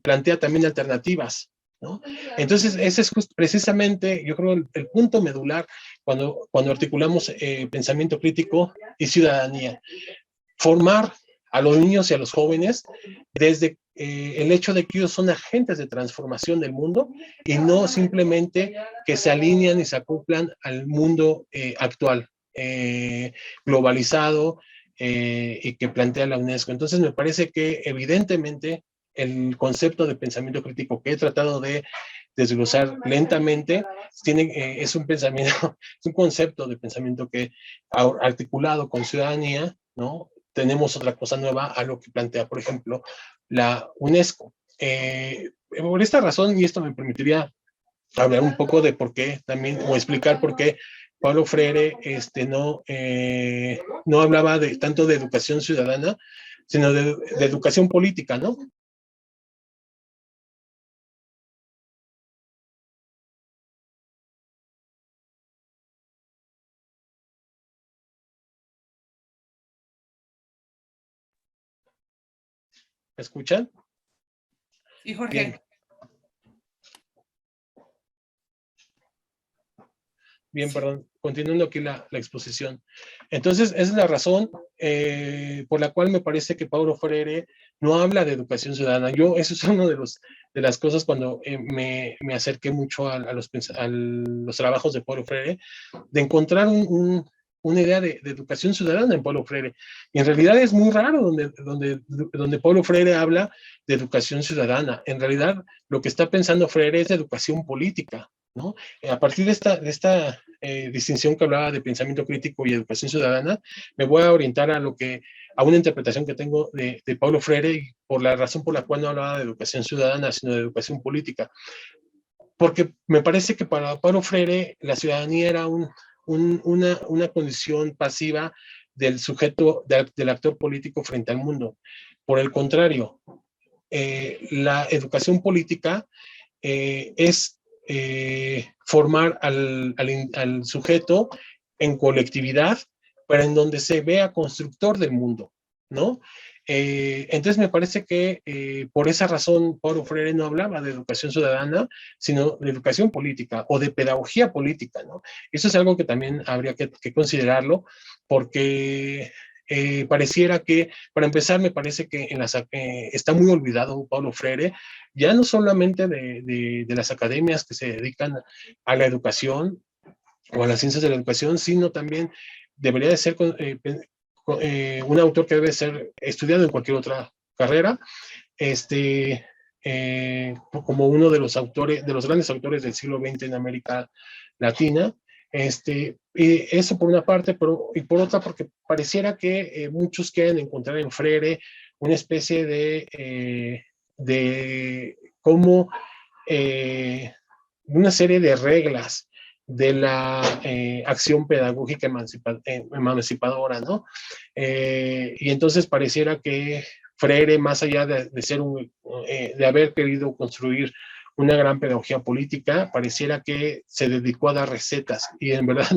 plantea también alternativas, ¿no? Entonces, ese es precisamente, yo creo, el punto medular cuando articulamos pensamiento crítico y ciudadanía. Formar a los niños y a los jóvenes desde el hecho de que ellos son agentes de transformación del mundo y no simplemente que se alinean y se acoplan al mundo actual, globalizado y que plantea la UNESCO. Entonces me parece que evidentemente el concepto de pensamiento crítico que he tratado de desglosar lentamente es un pensamiento, es un concepto de pensamiento que articulado con ciudadanía, ¿no? Tenemos otra cosa nueva a lo que plantea, por ejemplo, la UNESCO. Por esta razón, y esto me permitiría hablar un poco de por qué también, o explicar por qué Paulo Freire no hablaba tanto de educación ciudadana, sino de educación política, ¿no? ¿Me escuchan? Sí, Jorge. Bien. Bien, perdón, continuando aquí la exposición. Entonces, esa es la razón por la cual me parece que Paulo Freire no habla de educación ciudadana. Eso es una de las cosas cuando me acerqué mucho a los trabajos de Paulo Freire, de encontrar una idea de educación ciudadana en Paulo Freire. Y en realidad es muy raro donde Paulo Freire habla de educación ciudadana. En realidad, lo que está pensando Freire es de educación política, ¿no? A partir de esta distinción que hablaba de pensamiento crítico y educación ciudadana, me voy a orientar a una interpretación que tengo de Paulo Freire y por la razón por la cual no hablaba de educación ciudadana, sino de educación política. Porque me parece que para Paulo Freire la ciudadanía era una condición pasiva del sujeto, del actor político frente al mundo. Por el contrario, la educación política es formar al sujeto en colectividad, pero en donde se vea constructor del mundo, ¿no? Entonces me parece que por esa razón Paulo Freire no hablaba de educación ciudadana, sino de educación política o de pedagogía política, ¿no? Eso es algo que también habría que considerarlo, porque pareciera que, para empezar, me parece que está muy olvidado Paulo Freire, ya no solamente de las academias que se dedican a la educación o a las ciencias de la educación, sino también debería de ser un autor que debe ser estudiado en cualquier otra carrera, como uno de los autores, de los grandes autores del siglo XX en América Latina. Y eso por una parte, y por otra porque pareciera que muchos quieren encontrar en Freire una especie de cómo una serie de reglas de la acción pedagógica emancipadora, ¿no? Y entonces pareciera que Freire, más allá de ser de haber querido construir una gran pedagogía política, pareciera que se dedicó a dar recetas, y en verdad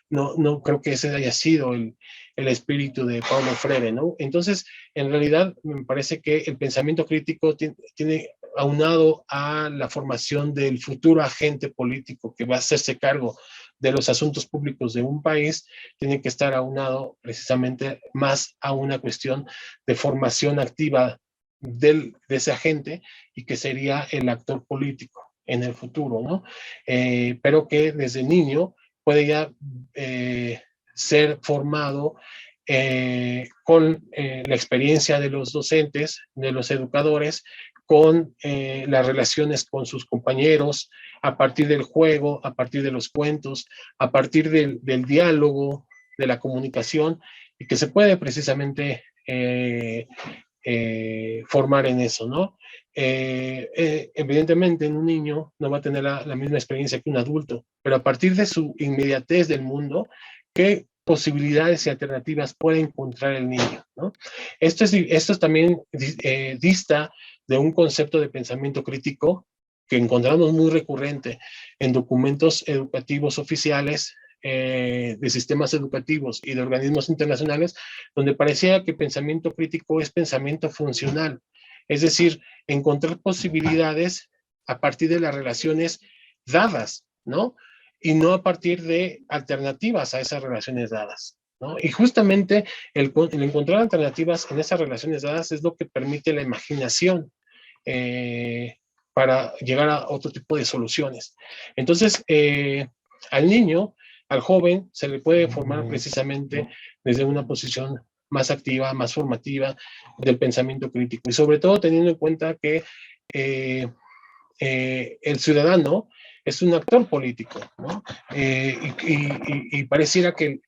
no creo que ese haya sido el espíritu de Paulo Freire, ¿no? Entonces, en realidad, me parece que el pensamiento crítico tiene aunado a la formación del futuro agente político que va a hacerse cargo de los asuntos públicos de un país, tiene que estar aunado precisamente más a una cuestión de formación activa de ese agente, y que sería el actor político en el futuro, ¿no? Pero que desde niño puede ya ser formado con la experiencia de los docentes, de los educadores, con las relaciones con sus compañeros, a partir del juego, a partir de los cuentos, a partir del diálogo, de la comunicación, y que se puede precisamente formar en eso, ¿no? Evidentemente, en un niño no va a tener la misma experiencia que un adulto, pero a partir de su inmediatez del mundo, ¿qué posibilidades y alternativas puede encontrar el niño, ¿no? Esto también dista de un concepto de pensamiento crítico que encontramos muy recurrente en documentos educativos oficiales, de sistemas educativos y de organismos internacionales, donde parecía que pensamiento crítico es pensamiento funcional, es decir, encontrar posibilidades a partir de las relaciones dadas, ¿no? Y no a partir de alternativas a esas relaciones dadas, ¿no? Y justamente el encontrar alternativas en esas relaciones dadas es lo que permite la imaginación para llegar a otro tipo de soluciones. Entonces, al niño, al joven, se le puede formar precisamente desde una posición más activa, más formativa del pensamiento crítico, y sobre todo teniendo en cuenta que el ciudadano es un actor político, ¿no? Y pareciera que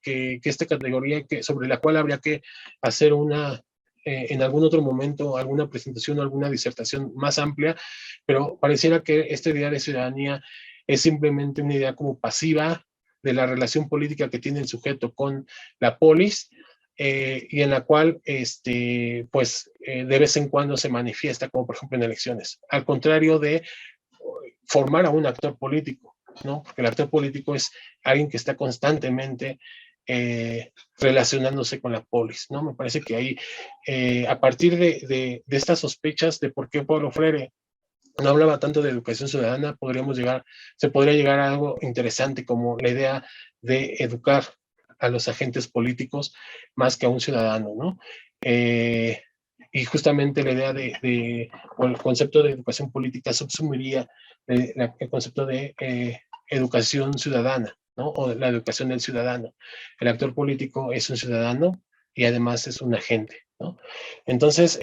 esta categoría sobre la cual habría que hacer en algún otro momento, alguna presentación o alguna disertación más amplia, pero pareciera que esta idea de ciudadanía es simplemente una idea como pasiva de la relación política que tiene el sujeto con la polis, y en la cual de vez en cuando se manifiesta, como por ejemplo en elecciones, al contrario de formar a un actor político, ¿no? Porque el actor político es alguien que está constantemente relacionándose con la polis, ¿no? Me parece que ahí, a partir de estas sospechas de por qué Paulo Freire no hablaba tanto de educación ciudadana, se podría llegar a algo interesante como la idea de educar a los agentes políticos más que a un ciudadano, ¿no? Y justamente la idea o el concepto de educación política subsumiría el concepto de educación ciudadana, ¿no? O de la educación del ciudadano. El actor político es un ciudadano y además es un agente, ¿no? Entonces,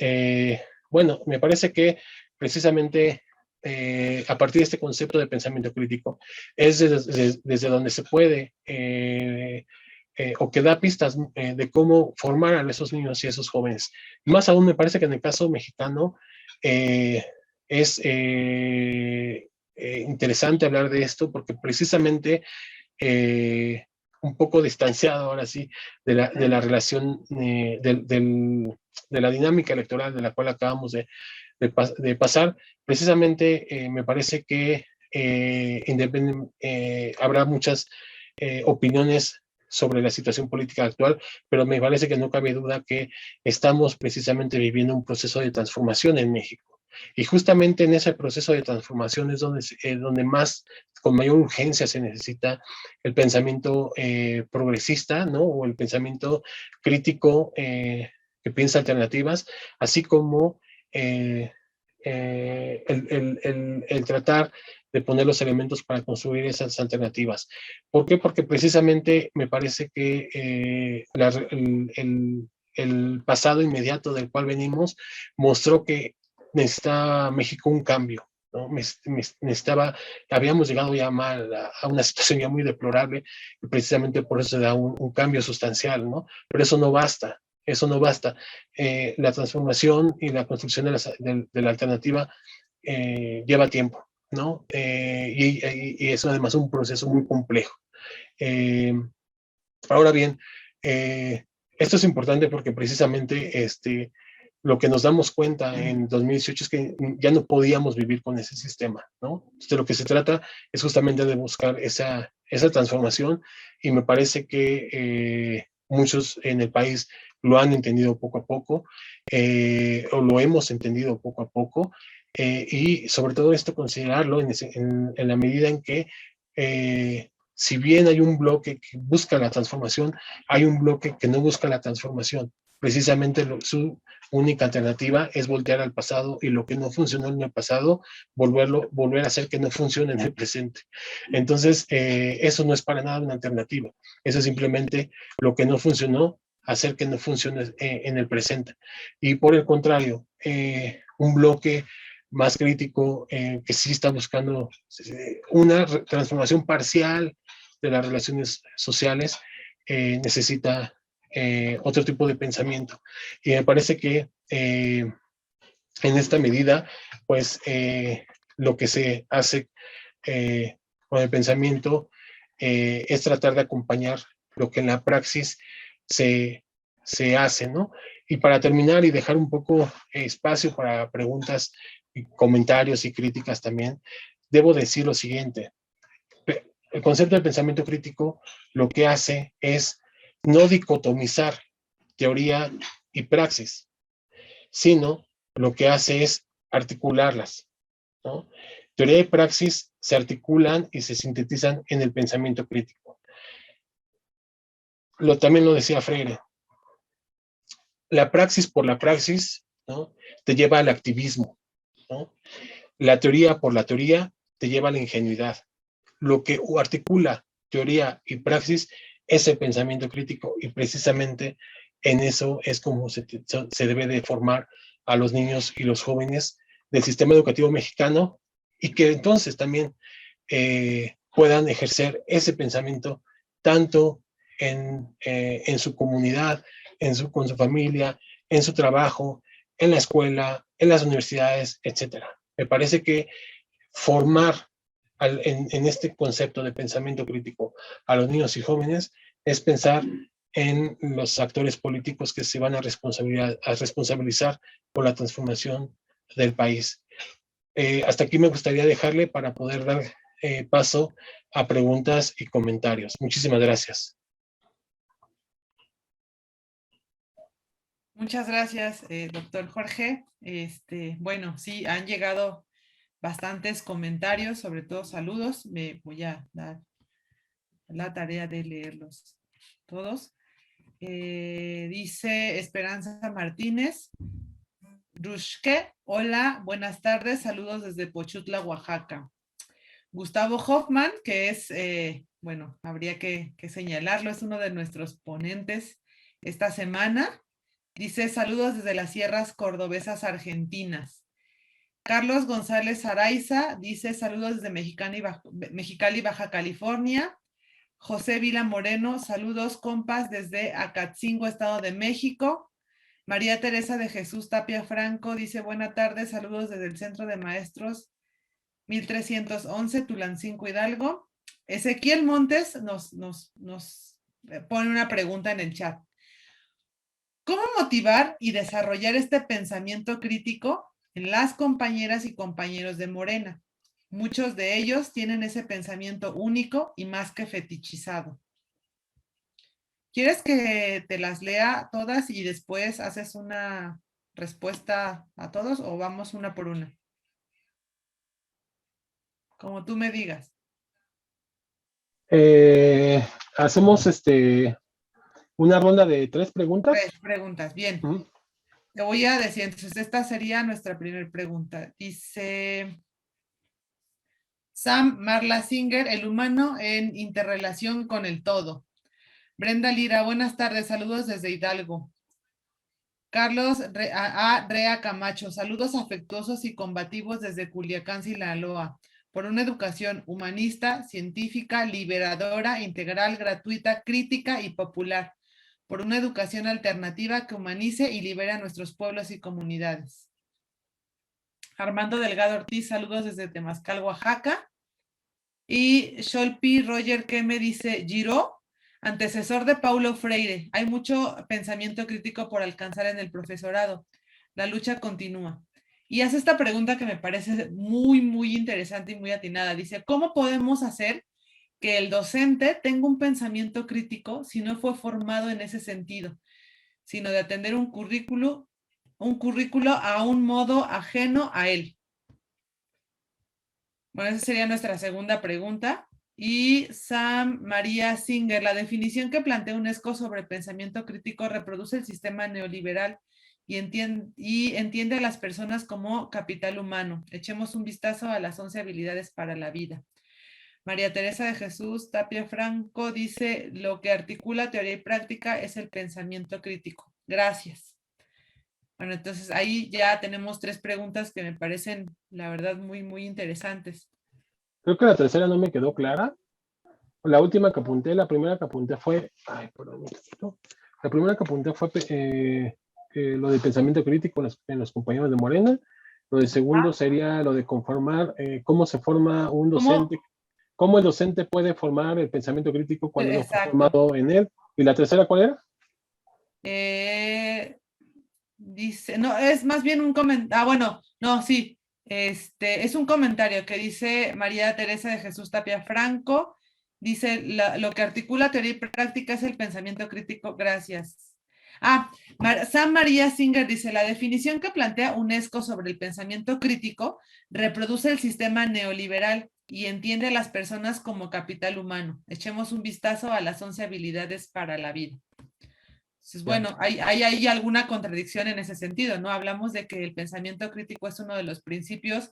bueno, me parece que precisamente a partir de este concepto de pensamiento crítico es desde donde se puede o que da pistas de cómo formar a esos niños y a esos jóvenes. Más aún me parece que en el caso mexicano es interesante hablar de esto porque precisamente un poco distanciado ahora sí de la relación de la dinámica electoral de la cual acabamos de de pasar. Precisamente me parece que habrá muchas opiniones sobre la situación política actual, pero me parece que no cabe duda que estamos precisamente viviendo un proceso de transformación en México. Y justamente en ese proceso de transformación es donde más, con mayor urgencia se necesita el pensamiento progresista, ¿no? O el pensamiento crítico que piensa alternativas, así como el tratar de poner los elementos para construir esas alternativas. ¿Por qué? Porque precisamente me parece que el pasado inmediato del cual venimos mostró que necesita México un cambio, ¿no? Habíamos llegado ya mal a una situación ya muy deplorable y precisamente por eso se da un cambio sustancial, ¿no? Pero eso no basta. Eso no basta. La transformación y la construcción de la alternativa lleva tiempo, ¿no? Y es además un proceso muy complejo. Ahora bien, esto es importante porque precisamente lo que nos damos cuenta en 2018 es que ya no podíamos vivir con ese sistema, ¿no? Entonces, lo que se trata es justamente de buscar esa transformación y me parece que muchos en el país lo han entendido poco a poco, o lo hemos entendido poco a poco, y sobre todo esto considerarlo en la medida en que si bien hay un bloque que busca la transformación, hay un bloque que no busca la transformación. Precisamente su única alternativa es voltear al pasado y lo que no funcionó en el pasado, volver a hacer que no funcione en el presente. Entonces, eso no es para nada una alternativa. Eso es simplemente lo que no funcionó, hacer que no funcione en el presente. Y por el contrario, un bloque más crítico que sí está buscando una transformación parcial de las relaciones sociales, necesita otro tipo de pensamiento. Y me parece que en esta medida, pues lo que se hace con el pensamiento es tratar de acompañar lo que en la praxis se hace, ¿no? Y para terminar y dejar un poco espacio para preguntas, y comentarios y críticas también, debo decir lo siguiente. El concepto de pensamiento crítico lo que hace es no dicotomizar teoría y praxis, sino lo que hace es articularlas, ¿no? Teoría y praxis se articulan y se sintetizan en el pensamiento crítico. También lo decía Freire. La praxis por la praxis, ¿no? Te lleva al activismo, ¿no? La teoría por la teoría te lleva a la ingenuidad. Lo que articula teoría y praxis es el pensamiento crítico y precisamente en eso es como se debe de formar a los niños y los jóvenes del sistema educativo mexicano y que entonces también puedan ejercer ese pensamiento tanto en su comunidad, con su familia, en su trabajo, en la escuela, en las universidades, etcétera. Me parece que formar en este concepto de pensamiento crítico a los niños y jóvenes es pensar en los actores políticos que se van a responsabilizar por la transformación del país. Hasta aquí me gustaría dejarle para poder dar paso a preguntas y comentarios. Muchísimas gracias. Muchas gracias, doctor Jorge. Bueno, sí, han llegado bastantes comentarios, sobre todo saludos. Me voy a dar la tarea de leerlos todos. Dice Esperanza Martínez. Rushke, hola, buenas tardes, saludos desde Pochutla, Oaxaca. Gustavo Hoffman, que es, bueno, habría que señalarlo, es uno de nuestros ponentes esta semana. Dice, saludos desde las sierras cordobesas argentinas. Carlos González Araiza dice, saludos desde Mexicali, Baja California. José Vila Moreno, saludos compas desde Acatzingo, Estado de México. María Teresa de Jesús Tapia Franco dice, buena tarde, saludos desde el Centro de Maestros 1311, Tulancingo, Hidalgo. Ezequiel Montes nos pone una pregunta en el chat. ¿Cómo motivar y desarrollar este pensamiento crítico en las compañeras y compañeros de Morena. Muchos de ellos tienen ese pensamiento único y más que fetichizado. ¿Quieres que te las lea todas y después haces una respuesta a todos o vamos una por una? Como tú me digas. Hacemos una ronda de 3 preguntas. 3 preguntas, bien. Te voy a decir, entonces esta sería nuestra primera pregunta. Dice Sam Marla Singer, el humano en interrelación con el todo. Brenda Lira, buenas tardes, saludos desde Hidalgo. Carlos Rea Camacho, saludos afectuosos y combativos desde Culiacán, Sinaloa, por una educación humanista, científica, liberadora, integral, gratuita, crítica y popular, por una educación alternativa que humanice y libere a nuestros pueblos y comunidades. Armando Delgado Ortiz, saludos desde Temazcal, Oaxaca. Y Sholpi Roger, ¿qué me dice? Giró, antecesor de Paulo Freire. Hay mucho pensamiento crítico por alcanzar en el profesorado. La lucha continúa. Y hace esta pregunta que me parece muy, muy interesante y muy atinada. Dice, ¿cómo podemos hacer que el docente tenga un pensamiento crítico si no fue formado en ese sentido, sino de atender un currículo a un modo ajeno a él? Bueno, esa sería nuestra segunda pregunta. Y Sam María Singer, la definición que plantea UNESCO sobre pensamiento crítico reproduce el sistema neoliberal y entiende a las personas como capital humano. Echemos un vistazo a las 11 habilidades para la vida. María Teresa de Jesús Tapia Franco dice, lo que articula teoría y práctica es el pensamiento crítico. Gracias. Bueno, entonces ahí ya tenemos 3 preguntas que me parecen, la verdad, muy, muy interesantes. Creo que la tercera no me quedó clara. La última que apunté, la primera que apunté fue, ay, perdón, la primera que apunté fue lo de pensamiento crítico en los compañeros de Morena. Lo de segundo sería lo de conformar, cómo se forma un docente, cómo el docente puede formar el pensamiento crítico cuando no fue formado en él. ¿Y la tercera cuál era? Dice, no, es más bien un comentario, bueno, no, sí, es un comentario que dice María Teresa de Jesús Tapia Franco, dice, lo que articula teoría y práctica es el pensamiento crítico, gracias. Sam María Singer dice, la definición que plantea UNESCO sobre el pensamiento crítico reproduce el sistema neoliberal y entiende a las personas como capital humano. Echemos un vistazo a las 11 habilidades para la vida. Entonces, bueno, hay alguna contradicción en ese sentido, ¿no? Hablamos de que el pensamiento crítico es uno de los principios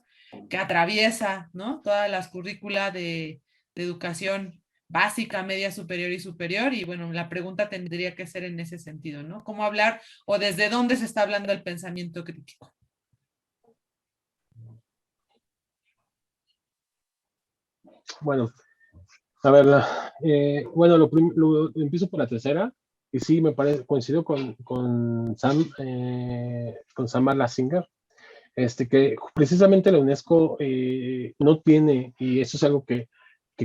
que atraviesa, ¿no? Todas las currículas de educación básica, media superior y bueno, la pregunta tendría que ser en ese sentido, ¿no? ¿Cómo hablar o desde dónde se está hablando el pensamiento crítico? Bueno, a ver, bueno, lo empiezo por la tercera, y sí, me parece, coincido con Sam Marla Singer, que precisamente la UNESCO no tiene, y eso es algo que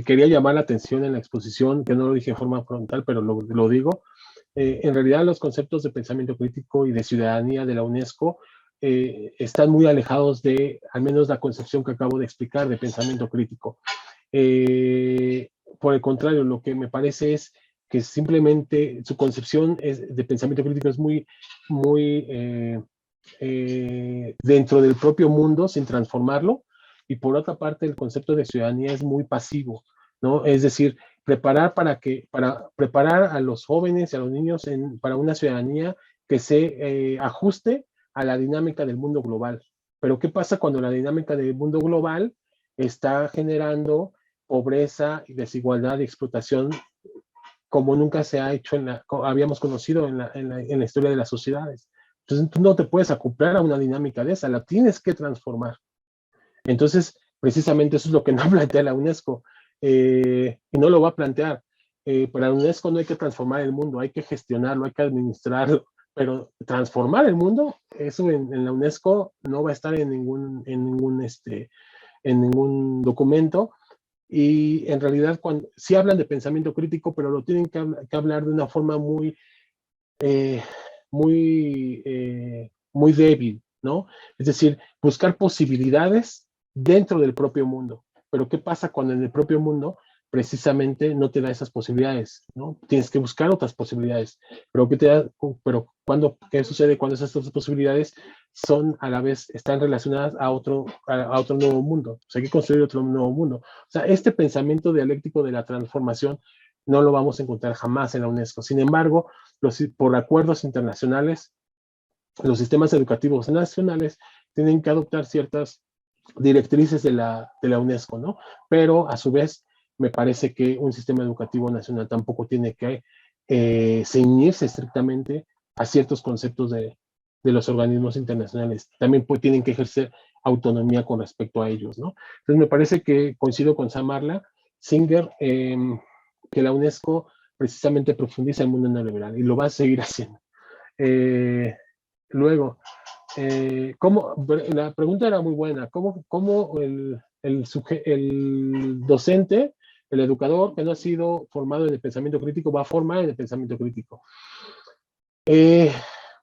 quería llamar la atención en la exposición, que no lo dije de forma frontal, pero lo digo. En realidad los conceptos de pensamiento crítico y de ciudadanía de la UNESCO están muy alejados de, al menos la concepción que acabo de explicar de pensamiento crítico. Por el contrario, lo que me parece es que simplemente su concepción de pensamiento crítico es muy, muy dentro del propio mundo sin transformarlo, y por otra parte el concepto de ciudadanía es muy pasivo, ¿no? Es decir, preparar a los jóvenes y a los niños para una ciudadanía que se ajuste a la dinámica del mundo global. Pero ¿qué pasa cuando la dinámica del mundo global está generando pobreza y desigualdad y explotación como nunca se ha hecho, habíamos conocido en la historia de las sociedades? Entonces tú no te puedes acoplar a una dinámica de esa, la tienes que transformar. Entonces, precisamente eso es lo que no plantea la UNESCO, y no lo va a plantear. Para la UNESCO no hay que transformar el mundo, hay que gestionarlo, hay que administrarlo, pero transformar el mundo, eso en la UNESCO no va a estar en ningún documento. Y en realidad sí hablan de pensamiento crítico, pero lo tienen que hablar de una forma muy, muy débil, ¿no? Es decir, buscar posibilidades dentro del propio mundo. Pero ¿qué pasa cuando en el propio mundo precisamente no te da esas posibilidades, ¿no? Tienes que buscar otras posibilidades. Pero ¿qué sucede cuando esas otras posibilidades son a la vez, están relacionadas a otro nuevo mundo? O sea, hay que construir otro nuevo mundo. O sea, este pensamiento dialéctico de la transformación no lo vamos a encontrar jamás en la UNESCO. Sin embargo, por acuerdos internacionales, los sistemas educativos nacionales tienen que adoptar ciertas directrices de la UNESCO, ¿no? Pero a su vez, me parece que un sistema educativo nacional tampoco tiene que ceñirse estrictamente a ciertos conceptos de los organismos internacionales. También tienen que ejercer autonomía con respecto a ellos, ¿no? Entonces, me parece que coincido con Samarla Singer, que la UNESCO precisamente profundiza el mundo neoliberal y lo va a seguir haciendo. Luego, la pregunta era muy buena, ¿cómo el docente, el educador que no ha sido formado en el pensamiento crítico va a formar en el pensamiento crítico?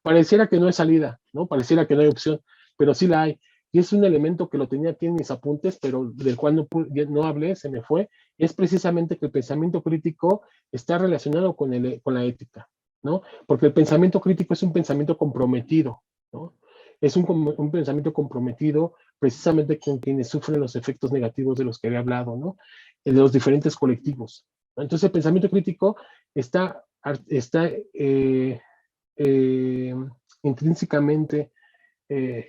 Pareciera que no hay salida, ¿no? Pareciera que no hay opción, pero sí la hay. Y es un elemento que lo tenía aquí en mis apuntes, pero del cual no hablé, se me fue. Es precisamente que el pensamiento crítico está relacionado con la ética, ¿no? Porque el pensamiento crítico es un pensamiento comprometido, ¿no? Es un pensamiento comprometido precisamente con quienes sufren los efectos negativos de los que he hablado, ¿no? De los diferentes colectivos. Entonces, el pensamiento crítico está eh, intrínsecamente eh,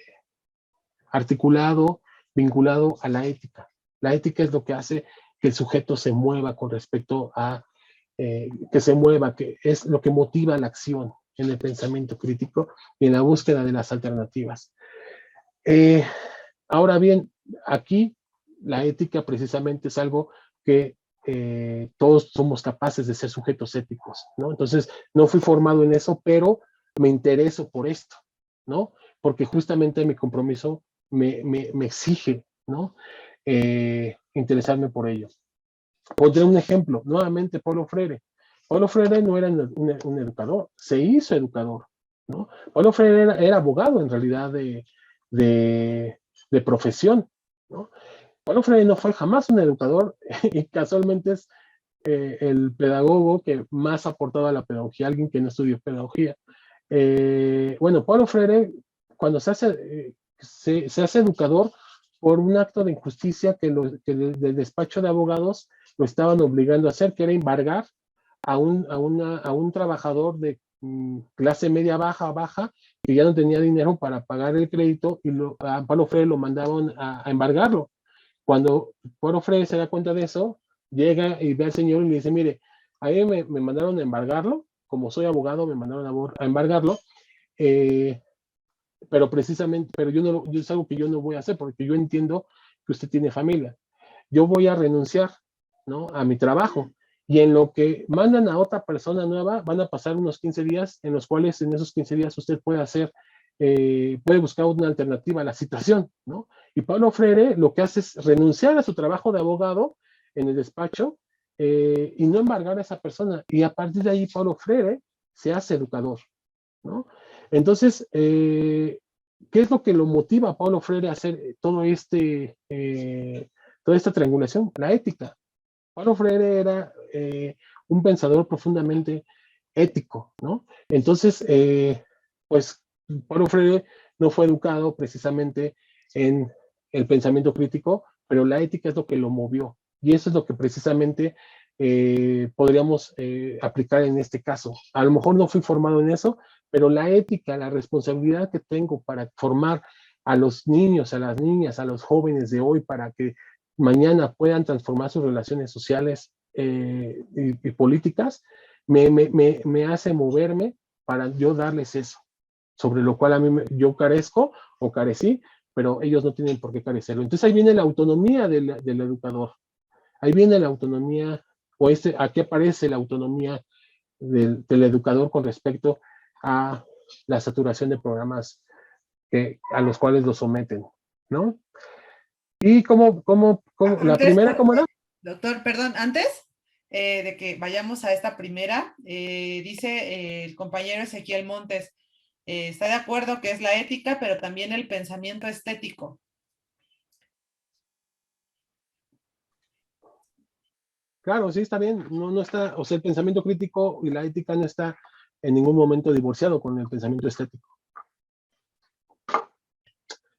articulado, vinculado a la ética. La ética es lo que hace que el sujeto se mueva con respecto a, que se mueva, que es lo que motiva la acción en el pensamiento crítico y en la búsqueda de las alternativas. Ahora bien, aquí la ética precisamente es algo que todos somos capaces de ser sujetos éticos, ¿no? Entonces, no fui formado en eso, pero me intereso por esto, ¿no? Porque justamente mi compromiso me exige, ¿no? Interesarme por ello. Pondré un ejemplo, nuevamente Paulo Freire. Paulo Freire no era un educador, se hizo educador, ¿no? Paulo Freire era abogado en realidad de profesión, ¿no? Paulo Freire no fue jamás un educador y casualmente es el pedagogo que más ha aportado a la pedagogía, alguien que no estudió pedagogía. Bueno, Paulo Freire, cuando se hace educador por un acto de injusticia que del despacho de abogados lo estaban obligando a hacer, que era embargar a un trabajador de clase media baja, que ya no tenía dinero para pagar el crédito, y a Paulo Freire lo mandaban a embargarlo. Cuando Paulo Freire se da cuenta de eso, llega y ve al señor y le dice, mire, a mí me mandaron a embargarlo, como soy abogado, me mandaron a embargarlo, pero precisamente, yo es algo que yo no voy a hacer, porque yo entiendo que usted tiene familia. Yo voy a renunciar, ¿no?, a mi trabajo, y en lo que mandan a otra persona nueva, van a pasar unos 15 días, en los cuales en esos 15 días usted puede buscar una alternativa a la situación, ¿no? Y Paulo Freire lo que hace es renunciar a su trabajo de abogado en el despacho y no embargar a esa persona. Y a partir de ahí Paulo Freire se hace educador, ¿no? Entonces, ¿qué es lo que lo motiva a Paulo Freire a hacer toda esta triangulación? La ética. Paulo Freire era un pensador profundamente ético, ¿no? Entonces, pues Paulo Freire no fue educado precisamente en el pensamiento crítico, pero la ética es lo que lo movió. Y eso es lo que precisamente podríamos aplicar en este caso. A lo mejor no fui formado en eso, pero la ética, la responsabilidad que tengo para formar a los niños, a las niñas, a los jóvenes de hoy, para que mañana puedan transformar sus relaciones sociales y políticas, me hace moverme para yo darles eso, sobre lo cual yo carezco o carecí, pero ellos no tienen por qué carecerlo. Entonces ahí viene la autonomía del educador, ahí viene la autonomía, aquí aparece la autonomía del educador con respecto a la saturación de programas a los cuales lo someten, ¿no? Y la primera, ¿cómo era? Doctor, perdón, antes de que vayamos a esta primera, dice el compañero Ezequiel Montes, está de acuerdo que es la ética, pero también el pensamiento estético. Claro, sí, está bien. No está, o sea, el pensamiento crítico y la ética no está en ningún momento divorciado con el pensamiento estético.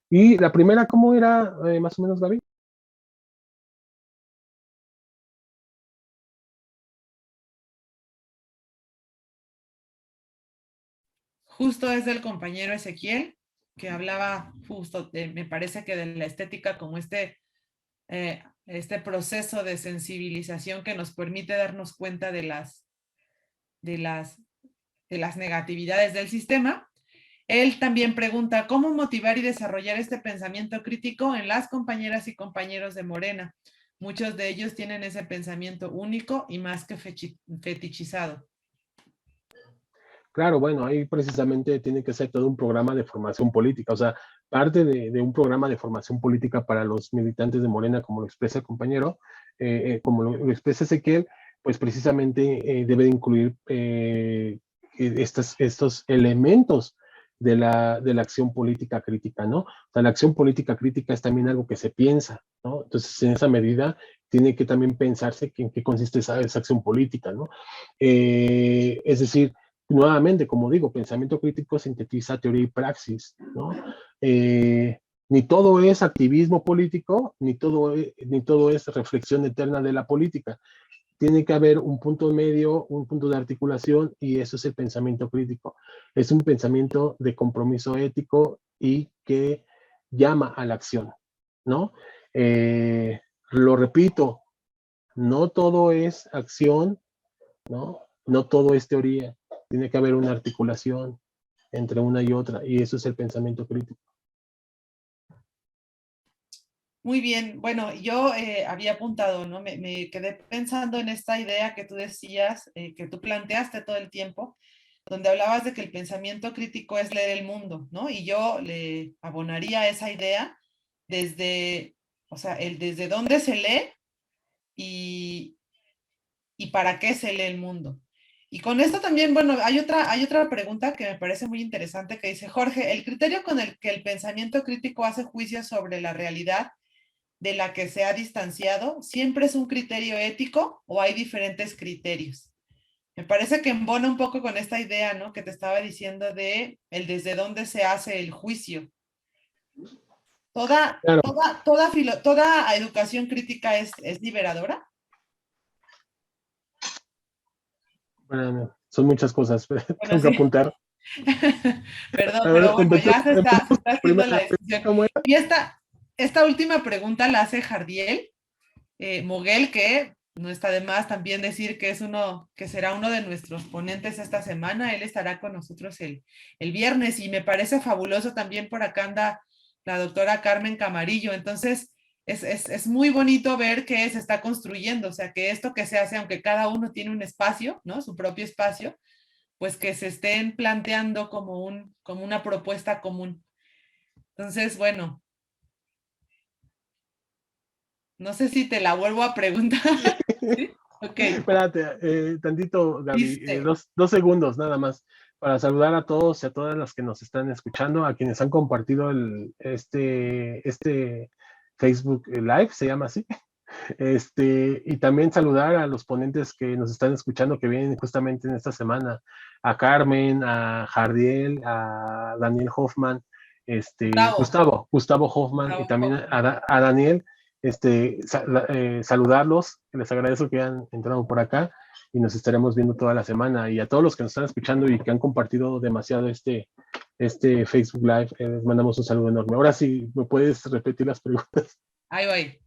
Y la primera, ¿cómo era más o menos, Gaby? Justo es del compañero Ezequiel, que hablaba justo, me parece que de la estética como este proceso de sensibilización que nos permite darnos cuenta de las, de las negatividades del sistema. Él también pregunta, ¿cómo motivar y desarrollar este pensamiento crítico en las compañeras y compañeros de Morena? Muchos de ellos tienen ese pensamiento único y más que fetichizado. Claro, bueno, ahí precisamente tiene que ser todo un programa de formación política, o sea, parte de un programa de formación política para los militantes de Morena, como lo expresa el compañero, como lo expresa Ezequiel, pues precisamente debe incluir estos elementos de la acción política crítica, ¿no? O sea, la acción política crítica es también algo que se piensa, ¿no? Entonces, en esa medida, tiene que también pensarse en qué consiste esa acción política, ¿no? Es decir, nuevamente, como digo, pensamiento crítico sintetiza teoría y praxis, ¿no? Ni todo es activismo político, ni todo es reflexión eterna de la política. Tiene que haber un punto medio, un punto de articulación, y eso es el pensamiento crítico. Es un pensamiento de compromiso ético y que llama a la acción, ¿no? Lo repito, no todo es acción, ¿no? No todo es teoría, tiene que haber una articulación entre una y otra, y eso es el pensamiento crítico. Muy bien, bueno, yo había apuntado, ¿no? Me quedé pensando en esta idea que tú decías, que tú planteaste todo el tiempo, donde hablabas de que el pensamiento crítico es leer el mundo, ¿no? Y yo le abonaría esa idea desde, o sea, el desde dónde se lee y, y para qué se lee el mundo. Y con esto también, bueno, hay otra pregunta que me parece muy interesante que dice, Jorge, ¿el criterio con el que el pensamiento crítico hace juicios sobre la realidad de la que se ha distanciado siempre es un criterio ético o hay diferentes criterios? Me parece que embona un poco con esta idea, ¿no? Que te estaba diciendo de el desde dónde se hace el juicio. Claro, Toda educación crítica es liberadora. bueno, son muchas cosas, Bueno, tengo que sí. apuntar. Perdón, A ver, pero bueno, ya se empezamos está haciendo primero, la discusión. ¿cómo era? Y esta última pregunta la hace Jardiel Moguel, que no está de más también decir que que será uno de nuestros ponentes esta semana. Él estará con nosotros el viernes y me parece fabuloso también por acá anda la doctora Carmen Camarillo. Entonces, es muy bonito ver que se está construyendo, o sea, que esto que se hace, aunque cada uno tiene un espacio, ¿no? Su propio espacio, pues que se estén planteando como una propuesta común. Entonces, bueno, no sé si te la vuelvo a preguntar. ¿Sí? Ok. Espérate, tantito, Gaby, Dice, dos segundos nada más para saludar a todos y a todas las que nos están escuchando, a quienes han compartido este Facebook Live, se llama así. Y también saludar a los ponentes que nos están escuchando, que vienen justamente en esta semana, a Carmen, a Jardiel, a Daniel Hoffman, bravo, Gustavo Hoffman, y bravo, también Hoffman. a Daniel, saludarlos, les agradezco que hayan entrado por acá y nos estaremos viendo toda la semana, y a todos los que nos están escuchando y que han compartido demasiado este Facebook Live, les mandamos un saludo enorme. Ahora sí, ¿me puedes repetir las preguntas? Ahí voy.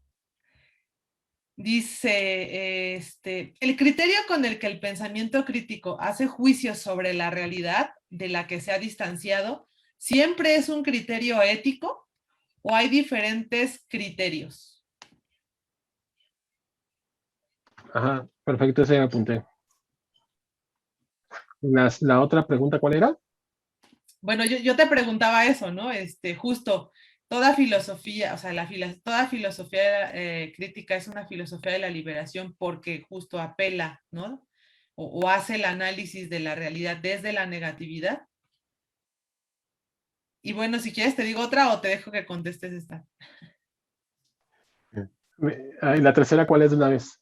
Dice, el criterio con el que el pensamiento crítico hace juicios sobre la realidad de la que se ha distanciado, ¿siempre es un criterio ético o hay diferentes criterios? Ajá, perfecto, ese apunté. La otra pregunta, ¿cuál era? Bueno, yo te preguntaba eso, ¿no? Justo, toda filosofía, o sea, toda filosofía crítica es una filosofía de la liberación porque justo apela, ¿no? O hace el análisis de la realidad desde la negatividad. Y bueno, si quieres te digo otra o te dejo que contestes esta. ¿Y la tercera cuál es de una vez?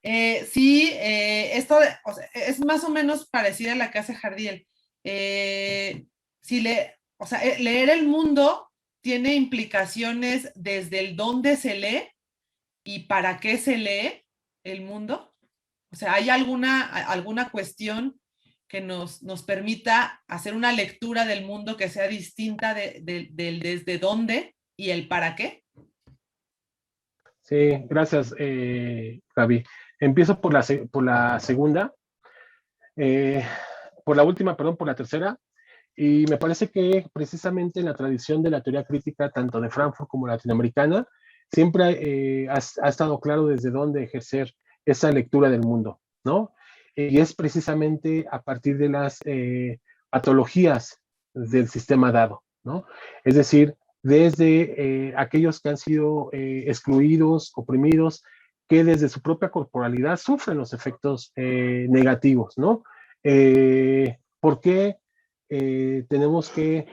Sí, esto o sea, es más o menos parecida a la que hace Jardiel. Si o sea, leer el mundo tiene implicaciones desde el dónde se lee y para qué se lee el mundo. O sea, ¿hay alguna cuestión que nos permita hacer una lectura del mundo que sea distinta del desde dónde y el para qué? Sí, gracias, Gaby. Empiezo por la segunda, eh, por la última, perdón, por la tercera. Y me parece que precisamente en la tradición de la teoría crítica, tanto de Frankfurt como latinoamericana, siempre ha estado claro desde dónde ejercer esa lectura del mundo, ¿no? Y es precisamente a partir de las patologías del sistema dado, ¿no? Es decir, desde aquellos que han sido excluidos, oprimidos, que desde su propia corporalidad sufren los efectos negativos, ¿no? ¿Por qué tenemos que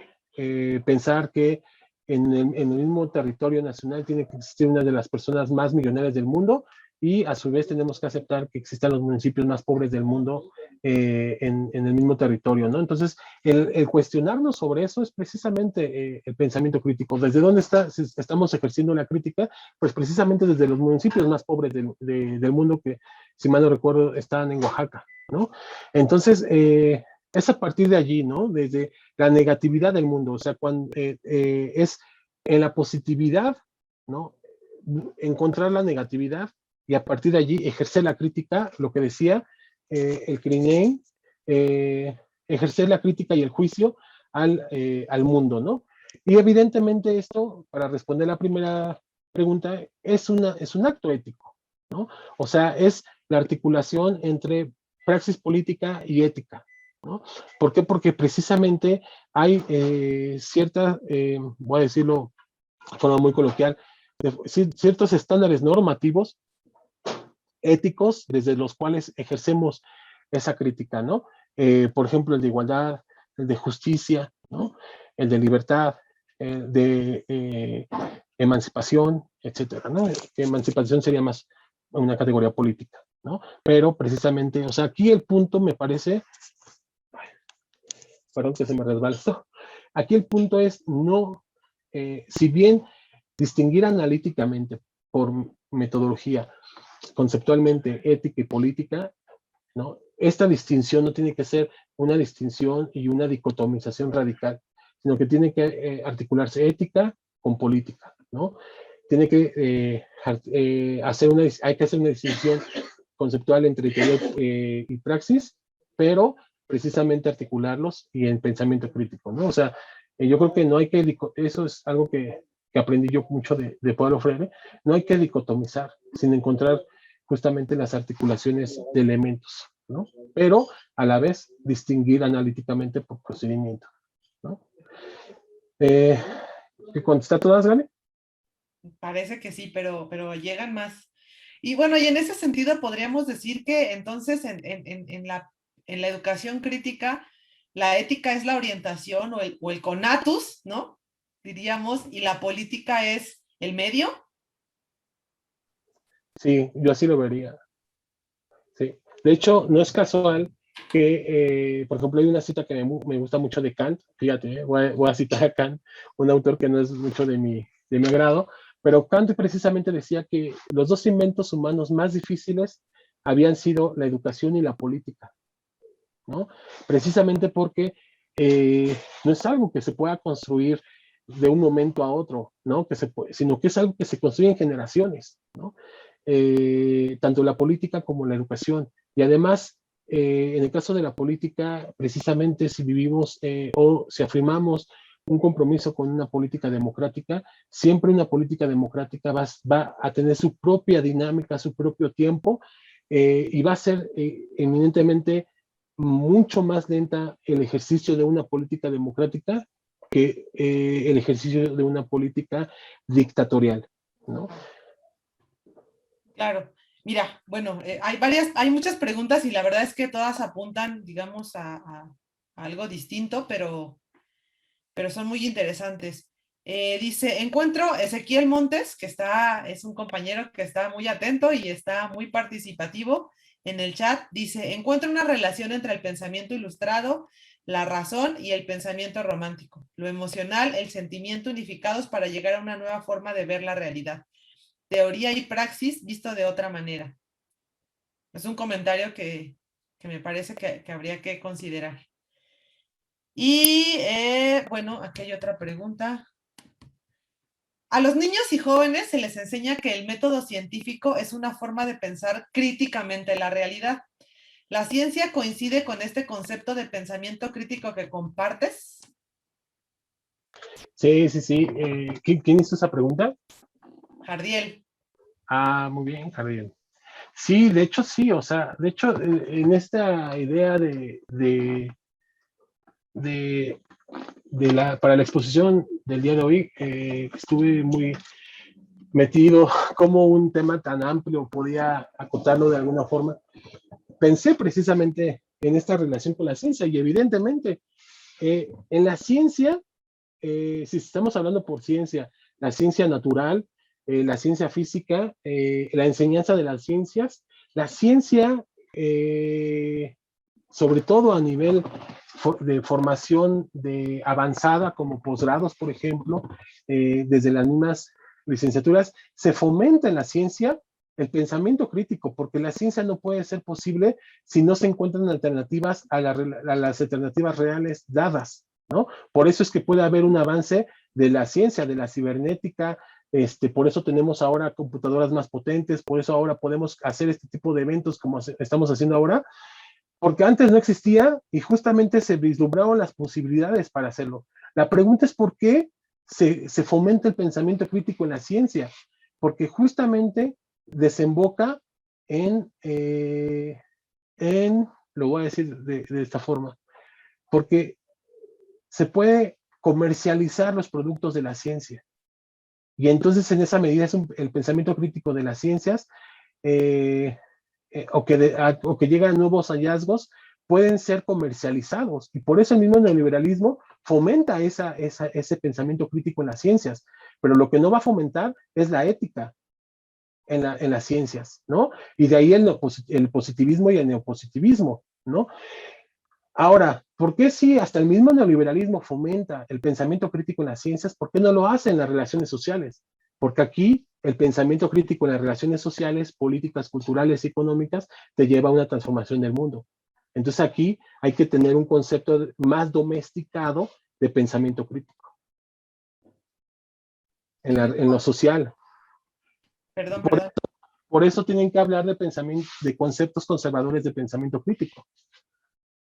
pensar que en el mismo territorio nacional tiene que existir una de las personas más millonarias del mundo y a su vez tenemos que aceptar que existan los municipios más pobres del mundo en el mismo territorio, ¿no? Entonces, el cuestionarnos sobre eso es precisamente el pensamiento crítico. ¿Desde dónde estamos ejerciendo la crítica? Pues precisamente desde los municipios más pobres del mundo que, si mal no recuerdo, están en Oaxaca, ¿no? Entonces, es a partir de allí, ¿no? Desde la negatividad del mundo, o sea, cuando es en la positividad, ¿no? Encontrar la negatividad y a partir de allí ejercer la crítica, lo que decía el Crinen, ejercer la crítica y el juicio al mundo, ¿no? Y evidentemente esto, para responder la primera pregunta, es un acto ético, ¿no? O sea, es la articulación entre praxis política y ética, ¿no? ¿Por qué? Porque precisamente hay cierta, voy a decirlo de forma muy coloquial, ciertos estándares normativos éticos desde los cuales ejercemos esa crítica, ¿no? Por ejemplo, el de igualdad, el de justicia, ¿no? El de libertad, el de emancipación, etcétera, ¿no? Emancipación sería más una categoría política, ¿no? Pero precisamente, o sea, aquí el punto me parece, perdón que se me resbaló, aquí el punto es no, si bien distinguir analíticamente por metodología, conceptualmente ética y política, ¿no? Esta distinción no tiene que ser una distinción y una dicotomización radical, sino que tiene que articularse ética con política, ¿no? Tiene que hay que hacer una distinción conceptual entre teoría y praxis, pero precisamente articularlos y en pensamiento crítico, ¿no? O sea, yo creo que no hay que, eso es algo que aprendí yo mucho de Paulo Freire, no hay que dicotomizar, sin encontrar justamente las articulaciones de elementos, ¿no? Pero a la vez distinguir analíticamente por procedimiento, ¿no? Eh, ¿Qué contesta todas, Gale? Parece que sí, pero llegan más. Y bueno, y en ese sentido podríamos decir que entonces en la educación crítica, la ética es la orientación o el conatus, ¿no? Diríamos, y la política es el medio. Sí, yo así lo vería. Sí. De hecho, no es casual que, por ejemplo, hay una cita que me gusta mucho de Kant, fíjate, voy a citar a Kant, un autor que no es mucho de mi agrado, pero Kant precisamente decía que los dos inventos humanos más difíciles habían sido la educación y la política, ¿no? Precisamente porque no es algo que se pueda construir de un momento a otro, ¿no? Sino que es algo que se construye en generaciones, ¿no? Tanto la política como la educación. Y además, en el caso de la política, precisamente si vivimos o si afirmamos un compromiso con una política democrática, siempre una política democrática va a tener su propia dinámica, su propio tiempo, y va a ser eminentemente mucho más lenta el ejercicio de una política democrática que el ejercicio de una política dictatorial, ¿no? Claro. Mira, bueno, hay muchas preguntas y la verdad es que todas apuntan, digamos, a algo distinto, pero pero son muy interesantes. Dice, encuentro Ezequiel Montes, que es un compañero que está muy atento y está muy participativo en el chat. Dice, encuentro una relación entre el pensamiento ilustrado, la razón y el pensamiento romántico, lo emocional, el sentimiento unificados para llegar a una nueva forma de ver la realidad. Teoría y praxis visto de otra manera. Es un comentario que me parece que habría que considerar. Y bueno, aquí hay otra pregunta. A los niños y jóvenes se les enseña que el método científico es una forma de pensar críticamente la realidad. ¿La ciencia coincide con este concepto de pensamiento crítico que compartes? Sí, sí, sí. ¿Quién hizo esa pregunta? Jardiel. Ah, muy bien, Javier. Sí, de hecho sí, o sea, de hecho en esta idea de, para la exposición del día de hoy, estuve muy metido cómo un tema tan amplio podía acotarlo de alguna forma. Pensé precisamente en esta relación con la ciencia y evidentemente en la ciencia, si estamos hablando por ciencia, la ciencia natural, la ciencia física, la enseñanza de las ciencias, la ciencia, sobre todo a nivel de formación de avanzada, como posgrados, por ejemplo, desde las mismas licenciaturas, se fomenta en la ciencia el pensamiento crítico, porque la ciencia no puede ser posible si no se encuentran alternativas a las alternativas reales dadas, ¿no? Por eso es que puede haber un avance de la ciencia, de la cibernética, por eso tenemos ahora computadoras más potentes, por eso ahora podemos hacer este tipo de eventos como estamos haciendo ahora, porque antes no existía y justamente se vislumbraron las posibilidades para hacerlo. La pregunta es por qué se fomenta el pensamiento crítico en la ciencia, porque justamente desemboca lo voy a decir de esta forma, porque se puede comercializar los productos de la ciencia. Y entonces en esa medida es el pensamiento crítico de las ciencias eh, o que llegan nuevos hallazgos, pueden ser comercializados. Y por eso el mismo neoliberalismo fomenta ese pensamiento crítico en las ciencias. Pero lo que no va a fomentar es la ética en las ciencias, ¿no? Y de ahí el positivismo y el neopositivismo, ¿no? Ahora, ¿por qué si hasta el mismo neoliberalismo fomenta el pensamiento crítico en las ciencias? ¿Por qué no lo hace en las relaciones sociales? Porque aquí el pensamiento crítico en las relaciones sociales, políticas, culturales y económicas te lleva a una transformación del mundo. Entonces aquí hay que tener un concepto más domesticado de pensamiento crítico en lo social. Perdón, Por, perdón. por eso tienen que hablar de conceptos conservadores de pensamiento crítico.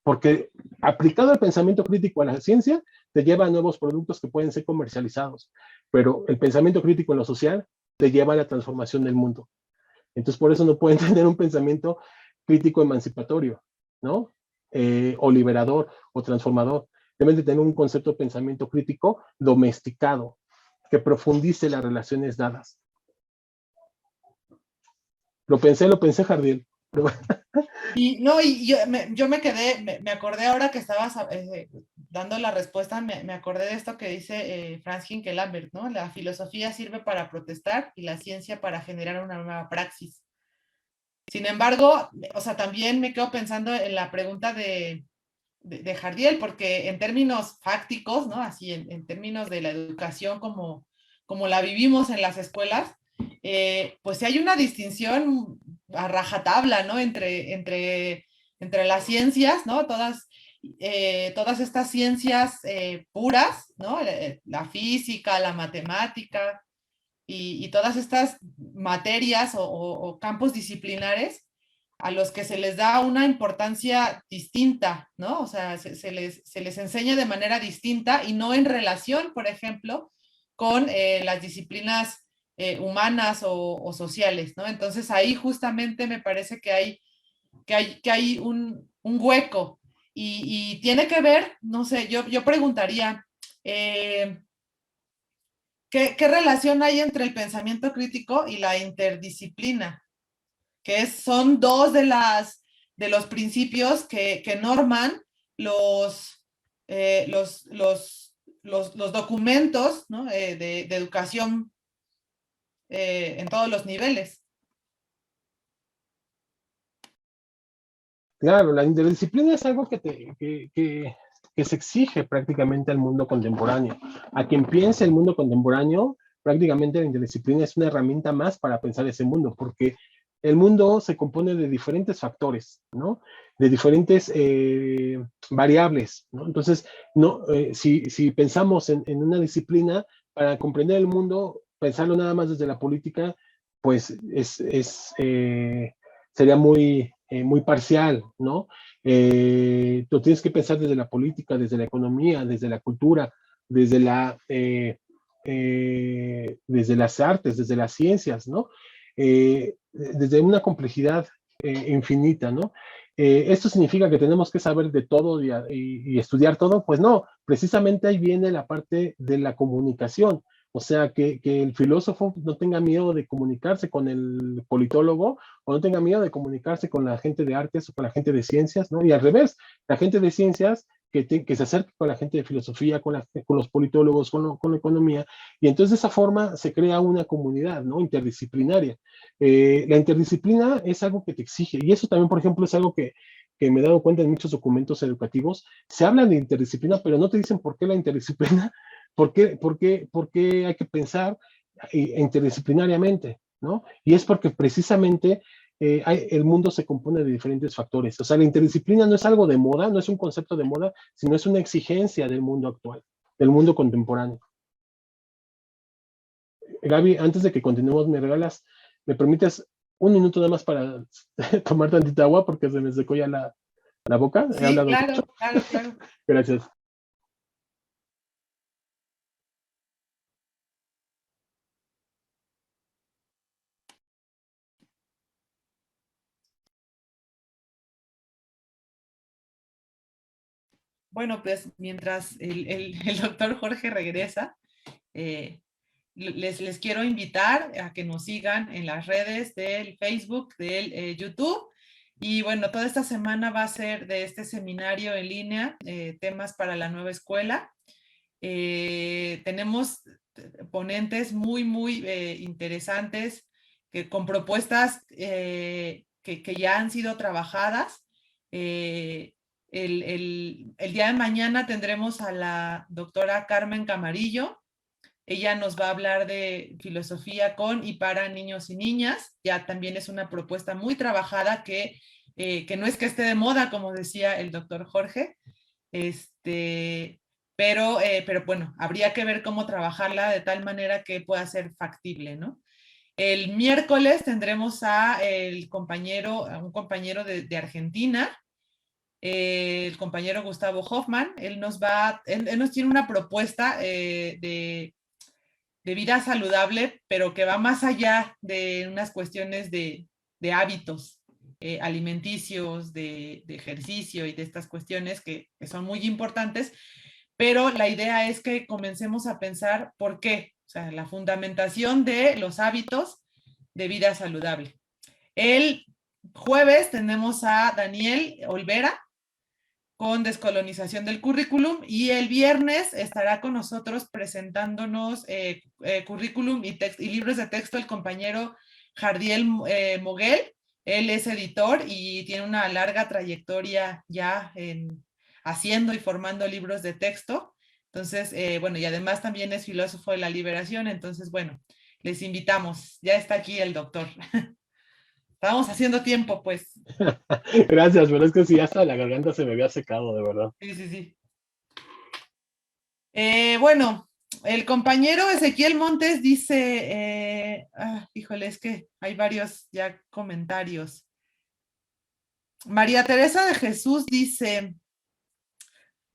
Porque aplicado el pensamiento crítico a la ciencia, te lleva a nuevos productos que pueden ser comercializados, pero el pensamiento crítico en lo social te lleva a la transformación del mundo. Entonces, por eso no pueden tener un pensamiento crítico emancipatorio, ¿no? O liberador o transformador. Deben de tener un concepto de pensamiento crítico domesticado, que profundice las relaciones dadas. Lo pensé, Jardiel. Pero Y no, y yo me quedé, me acordé ahora que estabas dando la respuesta, me acordé de esto que dice Franz Hinckelambert, ¿no? La filosofía sirve para protestar y la ciencia para generar una nueva praxis. Sin embargo, o sea, también me quedo pensando en la pregunta de Jardiel, porque en términos fácticos, ¿no? Así, en términos de la educación como la vivimos en las escuelas, pues sí hay una distinción a rajatabla, ¿no? Entre las ciencias, ¿no? Todas estas ciencias puras, ¿no? La física, la matemática y todas estas materias o campos disciplinares a los que se les da una importancia distinta, ¿no? O sea, se les enseña de manera distinta y no en relación, por ejemplo, con las disciplinas humanas o sociales, ¿no? Entonces ahí justamente me parece que hay un hueco y tiene que ver, no sé, yo preguntaría, ¿qué relación hay entre el pensamiento crítico y la interdisciplina? Son dos de los principios que norman los, los documentos, ¿no? de educación en todos los niveles. Claro, la interdisciplina es algo que se exige prácticamente al mundo contemporáneo. A quien piense el mundo contemporáneo, prácticamente la interdisciplina es una herramienta más para pensar ese mundo, porque el mundo se compone de diferentes factores, ¿no? De diferentes variables, ¿no? Entonces, no, si pensamos en una disciplina, para comprender el mundo, pensarlo nada más desde la política, pues sería muy parcial, ¿no? Tú tienes que pensar desde la política, desde la economía, desde la cultura, desde desde las artes, desde las ciencias, ¿no? Desde una complejidad infinita, ¿no? ¿Esto significa que tenemos que saber de todo y estudiar todo? Pues no, precisamente ahí viene la parte de la comunicación. O sea, que el filósofo no tenga miedo de comunicarse con el politólogo o no tenga miedo de comunicarse con la gente de artes o con la gente de ciencias, ¿no? Y al revés, la gente de ciencias que se acerque con la gente de filosofía, con los politólogos, con la economía, y entonces de esa forma se crea una comunidad, ¿no? Interdisciplinaria. La interdisciplina es algo que te exige, y eso también, por ejemplo, es algo que me he dado cuenta en muchos documentos educativos. Se habla de interdisciplina, pero no te dicen por qué la interdisciplina, por qué hay que pensar interdisciplinariamente, ¿no? Y es porque precisamente el mundo se compone de diferentes factores. O sea, la interdisciplina no es algo de moda, no es un concepto de moda, sino es una exigencia del mundo actual, del mundo contemporáneo. Gaby, antes de que continuemos, me permites un minuto nada más para tomar tantita agua porque se me secó ya la boca. He Sí, hablado claro, mucho. claro, claro. Gracias. Bueno, pues mientras el doctor Jorge regresa, eh, les quiero invitar a que nos sigan en las redes del Facebook, del YouTube. Y bueno, toda esta semana va a ser de este seminario en línea, temas para la nueva escuela. Tenemos ponentes muy interesantes con propuestas que ya han sido trabajadas. El día de mañana tendremos a la doctora Carmen Camarillo. Ella nos va a hablar de filosofía con y para niños y niñas. Ya también es una propuesta muy trabajada que no es que esté de moda, como decía el doctor Jorge, pero bueno, habría que ver cómo trabajarla de tal manera que pueda ser factible, ¿no? El miércoles tendremos a un compañero de Argentina, el compañero Gustavo Hoffman. Él nos tiene una propuesta de vida saludable, pero que va más allá de unas cuestiones de hábitos alimenticios, de ejercicio y de estas cuestiones que son muy importantes, pero la idea es que comencemos a pensar por qué, o sea, la fundamentación de los hábitos de vida saludable. El jueves tenemos a Daniel Olvera con descolonización del currículum, y el viernes estará con nosotros presentándonos currículum y libros de texto el compañero Jardiel Moguel. Él es editor y tiene una larga trayectoria ya haciendo y formando libros de texto. Entonces, bueno, y además también es filósofo de la liberación. Entonces, bueno, les invitamos. Ya está aquí el doctor. Estamos haciendo tiempo, pues. Gracias, pero es que sí, hasta la garganta se me había secado, de verdad. Sí, sí, sí. Bueno, el compañero Ezequiel Montes dice, híjole, es que hay varios ya comentarios. María Teresa de Jesús dice,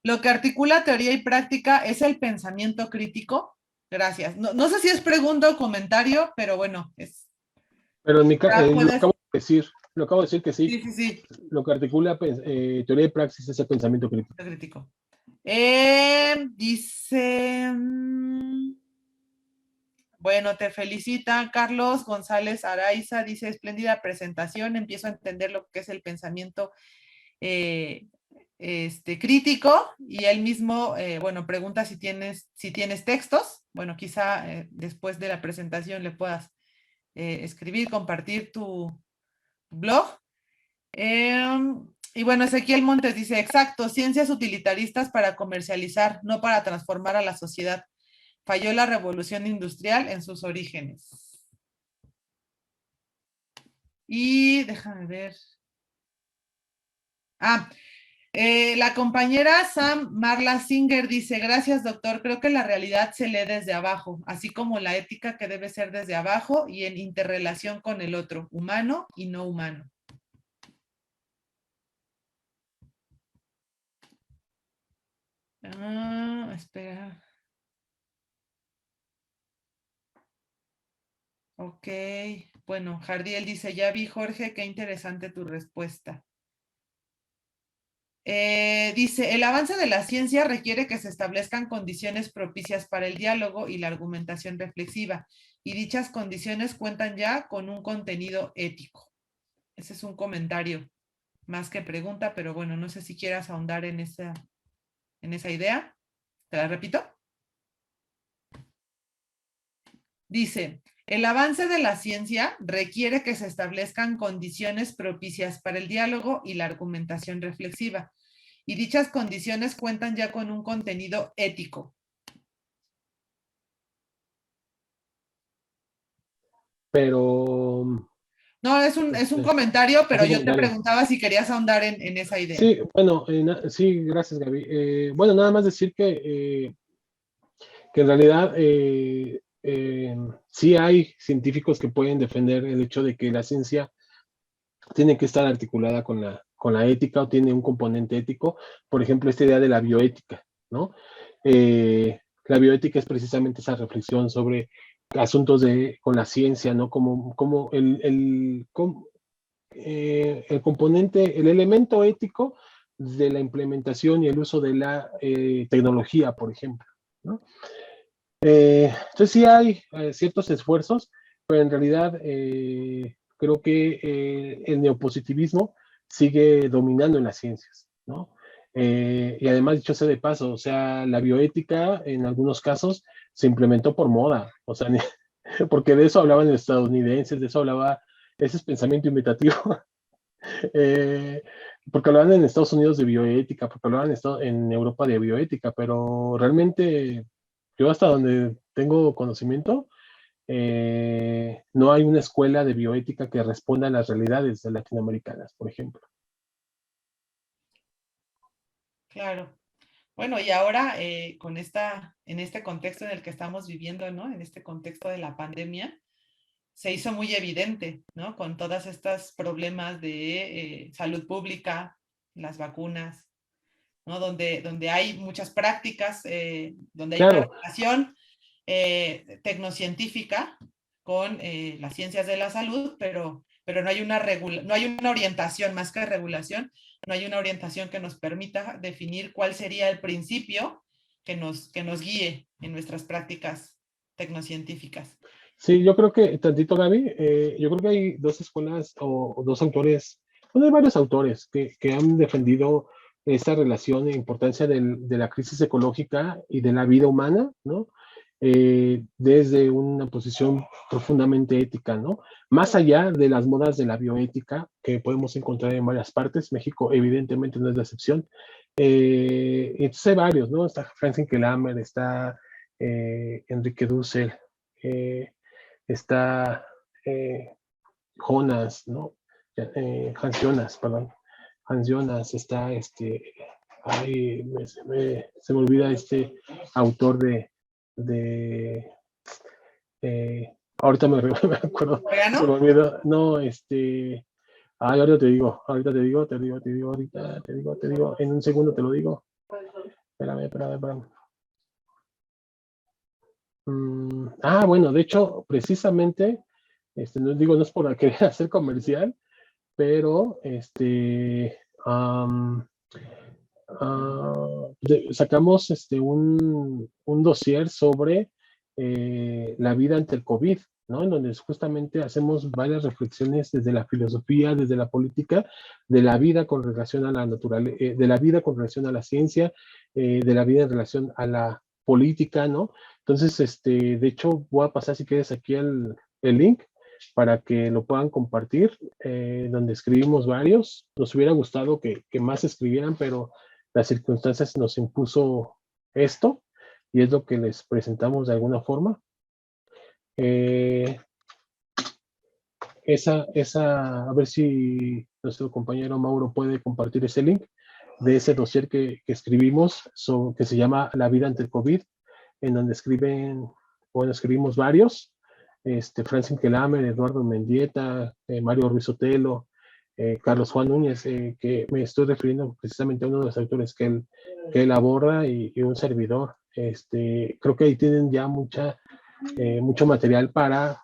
lo que articula teoría y práctica es el pensamiento crítico. Gracias. No sé si es pregunta o comentario, pero bueno, Pero en mi puedes. lo acabo de decir que sí, Sí, sí, sí. lo que articula teoría y praxis es el pensamiento crítico. Crítico. Dice, bueno, te felicita Carlos González Araiza, dice, espléndida presentación, empiezo a entender lo que es el pensamiento crítico, y él mismo, bueno, pregunta si tienes textos. Bueno, quizá después de la presentación le puedas escribir, compartir tu blog. Y bueno, Ezequiel Montes dice, exacto, ciencias utilitaristas para comercializar, no para transformar a la sociedad. Falló la revolución industrial en sus orígenes. Y déjame ver. La compañera Sam Marla Singer dice, gracias doctor, creo que la realidad se lee desde abajo, así como la ética que debe ser desde abajo y en interrelación con el otro, humano y no humano. Espera. Ok, bueno, Jardiel dice, ya vi Jorge, qué interesante tu respuesta. Dice, el avance de la ciencia requiere que se establezcan condiciones propicias para el diálogo y la argumentación reflexiva, y dichas condiciones cuentan ya con un contenido ético. Ese es un comentario más que pregunta, pero bueno, no sé si quieras ahondar en esa idea. ¿Te la repito? Dice, el avance de la ciencia requiere que se establezcan condiciones propicias para el diálogo y la argumentación reflexiva, y dichas condiciones cuentan ya con un contenido ético. Pero... No, es un comentario, pero yo te comentario. preguntaba si querías ahondar en esa idea. Sí, bueno, sí, gracias, Gaby. Bueno, nada más decir que en realidad sí hay científicos que pueden defender el hecho de que la ciencia tiene que estar articulada con la ética o tiene un componente ético. Por ejemplo, esta idea de la bioética, ¿no? La bioética es precisamente esa reflexión sobre asuntos con la ciencia, ¿no? Como el componente, el elemento ético de la implementación y el uso de la tecnología, por ejemplo, ¿no? Entonces sí hay ciertos esfuerzos, pero en realidad creo que el neopositivismo sigue dominando en las ciencias, ¿no? Y además, dicho sea de paso, o sea, la bioética en algunos casos se implementó por moda, o sea, porque de eso hablaban los estadounidenses, de eso hablaba, ese es pensamiento imitativo, eh, porque hablaban en Estados Unidos de bioética, porque hablaban en Europa de bioética, pero realmente yo hasta donde tengo conocimiento, no hay una escuela de bioética que responda a las realidades latinoamericanas, por ejemplo. Claro. Bueno, y ahora en este contexto en el que estamos viviendo, ¿no? En este contexto de la pandemia, se hizo muy evidente, ¿no? Con todos estos problemas de salud pública, las vacunas, ¿no? Donde hay muchas prácticas, donde hay una relación tecnocientífica con las ciencias de la salud, pero no hay una orientación más que regulación, no hay una orientación que nos permita definir cuál sería el principio que nos guíe en nuestras prácticas tecnocientíficas. Sí, yo creo que, tantito Gaby, yo creo que hay dos escuelas o dos autores, bueno, hay varios autores que han defendido esta relación e importancia de la crisis ecológica y de la vida humana, ¿no? Desde una posición profundamente ética, ¿no? Más allá de las modas de la bioética que podemos encontrar en varias partes, México evidentemente no es la excepción. Entonces hay varios, ¿no? Está Francis Kelhamer, está Enrique Dussel, está Jonas, ¿no? Hans Jonas, perdón. Hans Jonas, está ay, se me olvida este autor de ahorita me acuerdo, se me olvidó, no, ay, ahorita te digo, en un segundo te lo digo. Espérame. Bueno, de hecho, precisamente, no es por querer hacer comercial, pero sacamos un dossier sobre la vida ante el COVID, ¿no? En donde justamente hacemos varias reflexiones desde la filosofía, desde la política, de la vida con relación a la naturaleza, de la vida con relación a la ciencia, de la vida en relación a la política, ¿no? Entonces, de hecho, voy a pasar si quieres aquí el link para que lo puedan compartir, donde escribimos varios. Nos hubiera gustado que más escribieran, pero las circunstancias nos impuso esto y es lo que les presentamos de alguna forma. A ver si nuestro compañero Mauro puede compartir ese link de ese dossier que escribimos, que se llama La vida ante el COVID, en donde escribimos varios, Francis Kelamer, Eduardo Mendieta, Mario Ruiz Otelo, Carlos Juan Núñez, que me estoy refiriendo precisamente a uno de los autores que él aborda y un servidor. Creo que ahí tienen ya mucho material para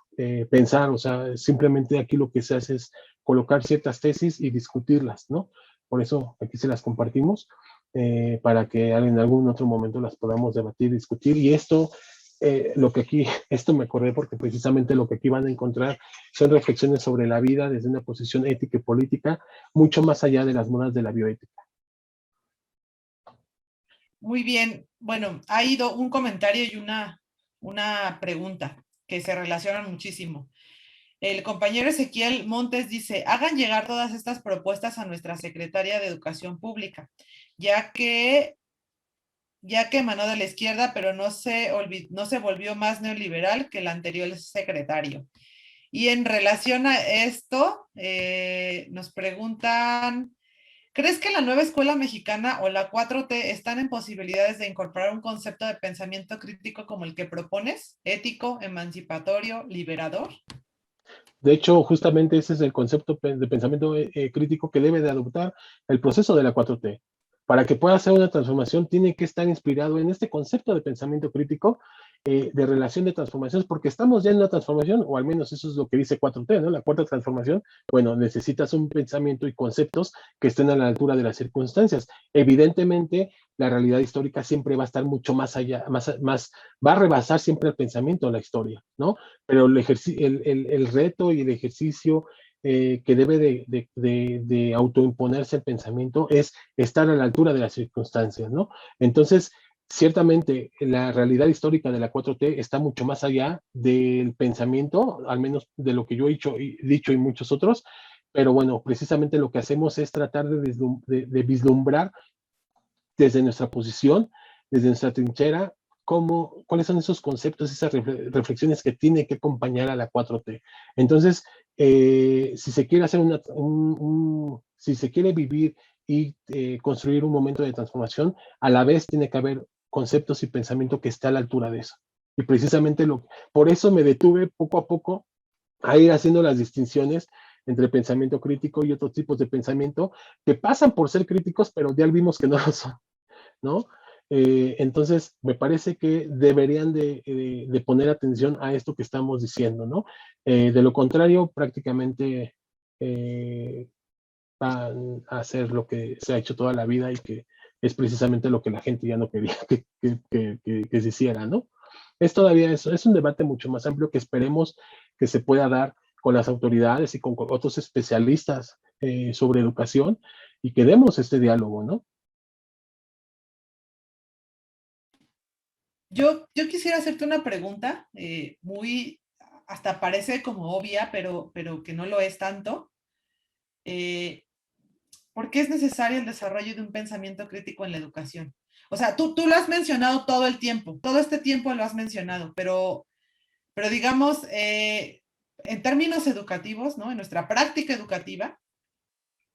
pensar, o sea, simplemente aquí lo que se hace es colocar ciertas tesis y discutirlas, ¿no? Por eso aquí se las compartimos, para que en algún otro momento las podamos debatir, discutir, y esto, esto me acordé porque precisamente lo que aquí van a encontrar son reflexiones sobre la vida desde una posición ética y política, mucho más allá de las modas de la bioética. Muy bien, bueno, ha ido un comentario y una pregunta que se relacionan muchísimo. El compañero Ezequiel Montes dice, hagan llegar todas estas propuestas a nuestra secretaria de Educación Pública, ya que emanó de la izquierda, pero no se volvió más neoliberal que el anterior secretario. Y en relación a esto, nos preguntan, ¿crees que la nueva escuela mexicana o la 4T están en posibilidades de incorporar un concepto de pensamiento crítico como el que propones? Ético, emancipatorio, liberador. De hecho, justamente ese es el concepto de pensamiento crítico que debe de adoptar el proceso de la 4T. Para que pueda hacer una transformación, tiene que estar inspirado en este concepto de pensamiento crítico, de relación de transformaciones, porque estamos ya en una transformación, o al menos eso es lo que dice 4T, ¿no? La cuarta transformación. Bueno, necesitas un pensamiento y conceptos que estén a la altura de las circunstancias. Evidentemente, la realidad histórica siempre va a estar mucho más allá, va a rebasar siempre el pensamiento, la historia, ¿no? Pero el reto y el ejercicio que debe de autoimponerse el pensamiento es estar a la altura de las circunstancias, ¿no? Entonces, ciertamente, la realidad histórica de la 4T está mucho más allá del pensamiento, al menos de lo que yo he dicho y muchos otros, pero bueno, precisamente lo que hacemos es tratar de vislumbrar desde nuestra posición, desde nuestra trinchera, cuáles son esos conceptos, esas reflexiones que tiene que acompañar a la 4T. Entonces, si se quiere hacer si se quiere vivir y construir un momento de transformación, a la vez tiene que haber conceptos y pensamiento que esté a la altura de eso. Y precisamente por eso me detuve poco a poco a ir haciendo las distinciones entre pensamiento crítico y otros tipos de pensamiento que pasan por ser críticos, pero ya vimos que no lo son, ¿no? Entonces, me parece que deberían de poner atención a esto que estamos diciendo, ¿no? De lo contrario, prácticamente van a hacer lo que se ha hecho toda la vida y que es precisamente lo que la gente ya no quería que se hiciera, ¿no? Todavía es un debate mucho más amplio que esperemos que se pueda dar con las autoridades y con otros especialistas sobre educación y que demos este diálogo, ¿no? Yo quisiera hacerte una pregunta hasta parece como obvia, pero que no lo es tanto. ¿Por qué es necesario el desarrollo de un pensamiento crítico en la educación? O sea, tú lo has mencionado todo el tiempo, todo este tiempo lo has mencionado, pero digamos, en términos educativos, ¿no? En nuestra práctica educativa,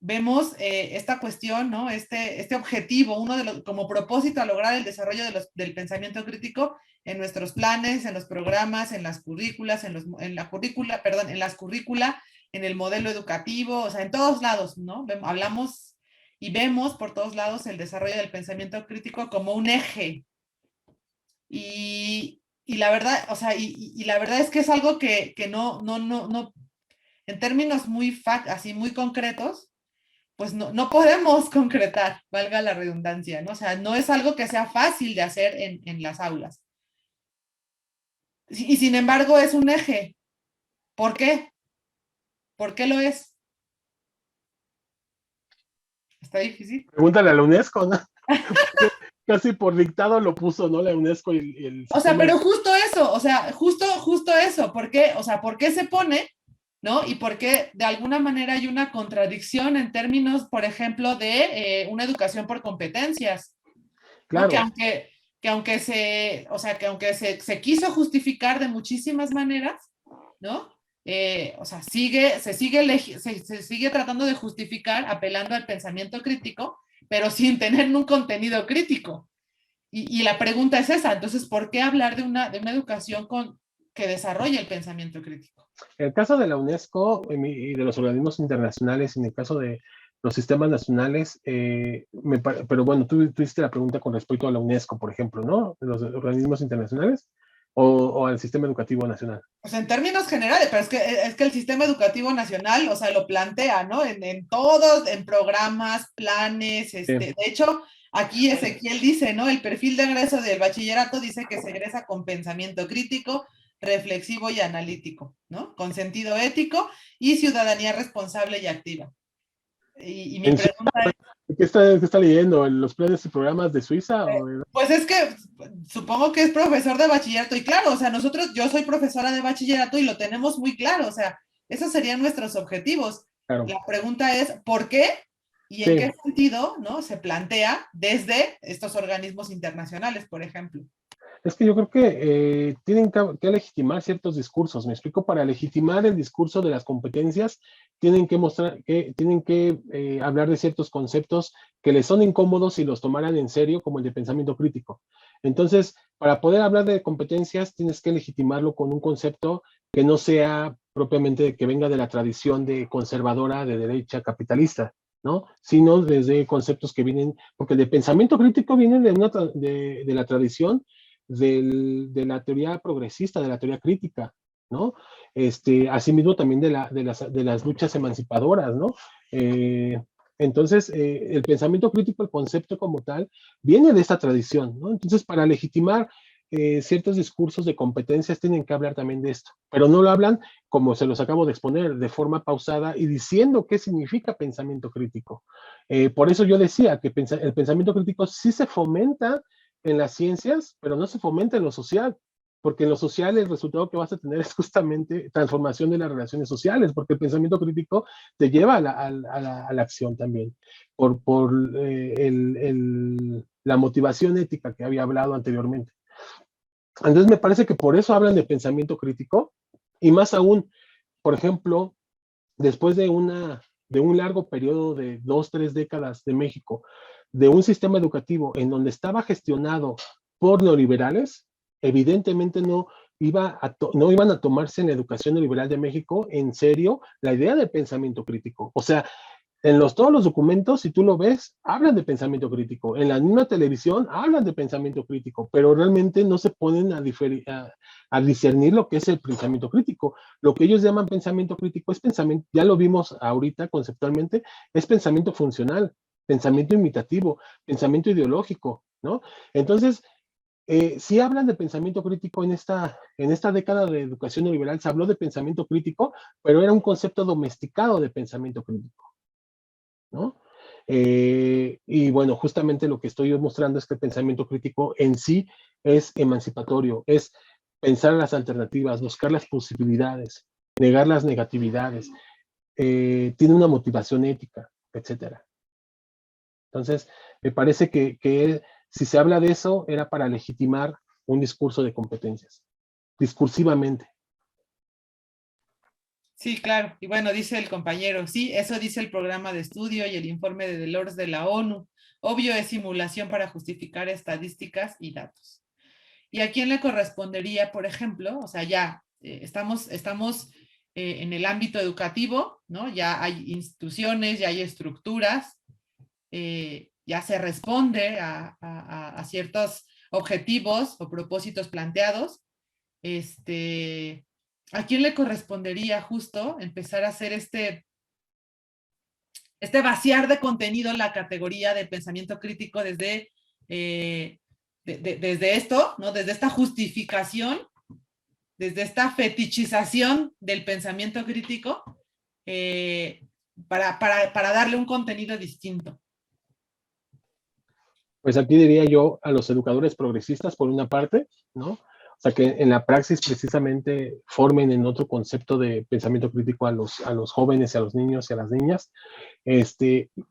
vemos esta cuestión, ¿no? Este objetivo, como propósito a lograr el desarrollo del pensamiento crítico en nuestros planes, en los programas, en las currículas, en las currículas, en el modelo educativo, o sea, en todos lados, ¿no? Hablamos y vemos por todos lados el desarrollo del pensamiento crítico como un eje. Y la verdad, o sea, y la verdad es que es algo que no, en términos así muy concretos, pues no podemos concretar, valga la redundancia, ¿no? O sea, no es algo que sea fácil de hacer en las aulas. Y sin embargo, es un eje. ¿Por qué? ¿Por qué lo es? Está difícil. Pregúntale a la UNESCO, ¿no? Casi por dictado lo puso, ¿no? La UNESCO y el O sea, sistema. pero justo eso, o sea, justo eso, ¿por qué? O sea, ¿por qué se pone, no? Y por qué de alguna manera hay una contradicción en términos, por ejemplo, de una educación por competencias, ¿no? Claro. Que aunque se, o sea, que aunque se quiso justificar de muchísimas maneras, ¿no? O sea, se sigue tratando de justificar apelando al pensamiento crítico, pero sin tener un contenido crítico. Y la pregunta es esa, entonces, ¿por qué hablar de una educación que desarrolle el pensamiento crítico? En el caso de la UNESCO y de los organismos internacionales, en el caso de los sistemas nacionales, pero bueno, tú hiciste la pregunta con respecto a la UNESCO, por ejemplo, ¿no? Los organismos internacionales o al sistema educativo nacional. Pues en términos generales, pero es que el sistema educativo nacional, o sea, lo plantea, ¿no? En todos, en programas, planes, de hecho, aquí Ezequiel dice, ¿no? El perfil de egreso del bachillerato dice que se egresa con pensamiento crítico, reflexivo y analítico, ¿no? Con sentido ético y ciudadanía responsable y activa. Y mi pregunta es, ¿Qué está leyendo? ¿Los planes y programas de Suiza? pues es que supongo que es profesor de bachillerato y claro, o sea, yo soy profesora de bachillerato y lo tenemos muy claro, o sea, esos serían nuestros objetivos. Claro. La pregunta es, ¿por qué? ¿Y en qué sentido, no? Se plantea desde estos organismos internacionales, por ejemplo. Es que yo creo que tienen que legitimar ciertos discursos. Me explico, para legitimar el discurso de las competencias, tienen que mostrar tienen que hablar de ciertos conceptos que les son incómodos si los tomaran en serio, como el de pensamiento crítico. Entonces, para poder hablar de competencias, tienes que legitimarlo con un concepto que no sea propiamente que venga de la tradición de conservadora de derecha capitalista, ¿no? Sino desde conceptos que vienen, porque el de pensamiento crítico viene de la tradición de la teoría progresista, de la teoría crítica, ¿no? Asimismo también de las luchas emancipadoras, ¿no? Entonces, el pensamiento crítico, el concepto como tal, viene de esta tradición, ¿no? Entonces, para legitimar ciertos discursos de competencias tienen que hablar también de esto, pero no lo hablan, como se los acabo de exponer, de forma pausada y diciendo qué significa pensamiento crítico. Por eso yo decía que el pensamiento crítico sí se fomenta en las ciencias, pero no se fomenta en lo social, porque en lo social el resultado que vas a tener es justamente transformación de las relaciones sociales, porque el pensamiento crítico te lleva a la acción también, por la motivación ética que había hablado anteriormente. Entonces me parece que por eso hablan de pensamiento crítico, y más aún, por ejemplo, después de un largo periodo de 2, 3 décadas de México, de un sistema educativo en donde estaba gestionado por neoliberales, evidentemente no iban a tomarse en la educación neoliberal de México en serio la idea de pensamiento crítico. O sea, todos los documentos, si tú lo ves, hablan de pensamiento crítico. En la misma televisión hablan de pensamiento crítico, pero realmente no se ponen a discernir lo que es el pensamiento crítico. Lo que ellos llaman pensamiento crítico es pensamiento, ya lo vimos ahorita conceptualmente, es pensamiento funcional, pensamiento imitativo, pensamiento ideológico, ¿no? Entonces, sí hablan de pensamiento crítico en esta década de educación neoliberal, se habló de pensamiento crítico, pero era un concepto domesticado de pensamiento crítico, ¿no? Y bueno, justamente lo que estoy mostrando es que el pensamiento crítico en sí es emancipatorio, es pensar las alternativas, buscar las posibilidades, negar las negatividades, tiene una motivación ética, etcétera. Entonces, me parece que si se habla de eso, era para legitimar un discurso de competencias, discursivamente. Sí, claro. Y bueno, dice el compañero, sí, eso dice el programa de estudio y el informe de Delors de la ONU. Obvio es simulación para justificar estadísticas y datos. ¿Y a quién le correspondería, por ejemplo? O sea, ya estamos en el ámbito educativo, ¿no? Ya hay instituciones, ya hay estructuras, ya se responde a ciertos objetivos o propósitos planteados. ¿A quién le correspondería justo empezar a hacer este vaciar de contenido la categoría de pensamiento crítico desde esto, ¿no? Desde esta justificación desde esta fetichización del pensamiento crítico para darle un contenido distinto? Pues aquí diría yo a los educadores progresistas, por una parte, ¿no? O sea, que en la praxis precisamente formen en otro concepto de pensamiento crítico a los jóvenes, a los niños y a las niñas.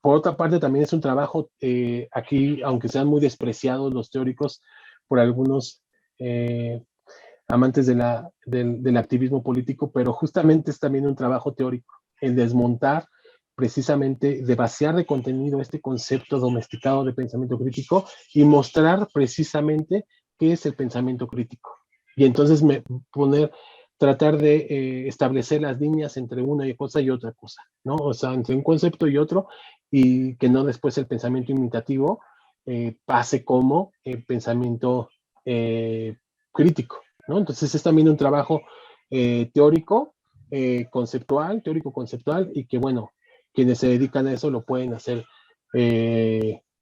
Por otra parte, también es un trabajo aquí, aunque sean muy despreciados los teóricos por algunos amantes del activismo político, pero justamente es también un trabajo teórico, el desmontar precisamente, de vaciar de contenido este concepto domesticado de pensamiento crítico y mostrar precisamente qué es el pensamiento crítico. Y entonces tratar de establecer las líneas entre una cosa y otra cosa, ¿no? O sea, entre un concepto y otro, y que no después el pensamiento imitativo pase como pensamiento crítico, ¿no? Entonces es también un trabajo teórico, teórico-conceptual, y que bueno, quienes se dedican a eso lo pueden hacer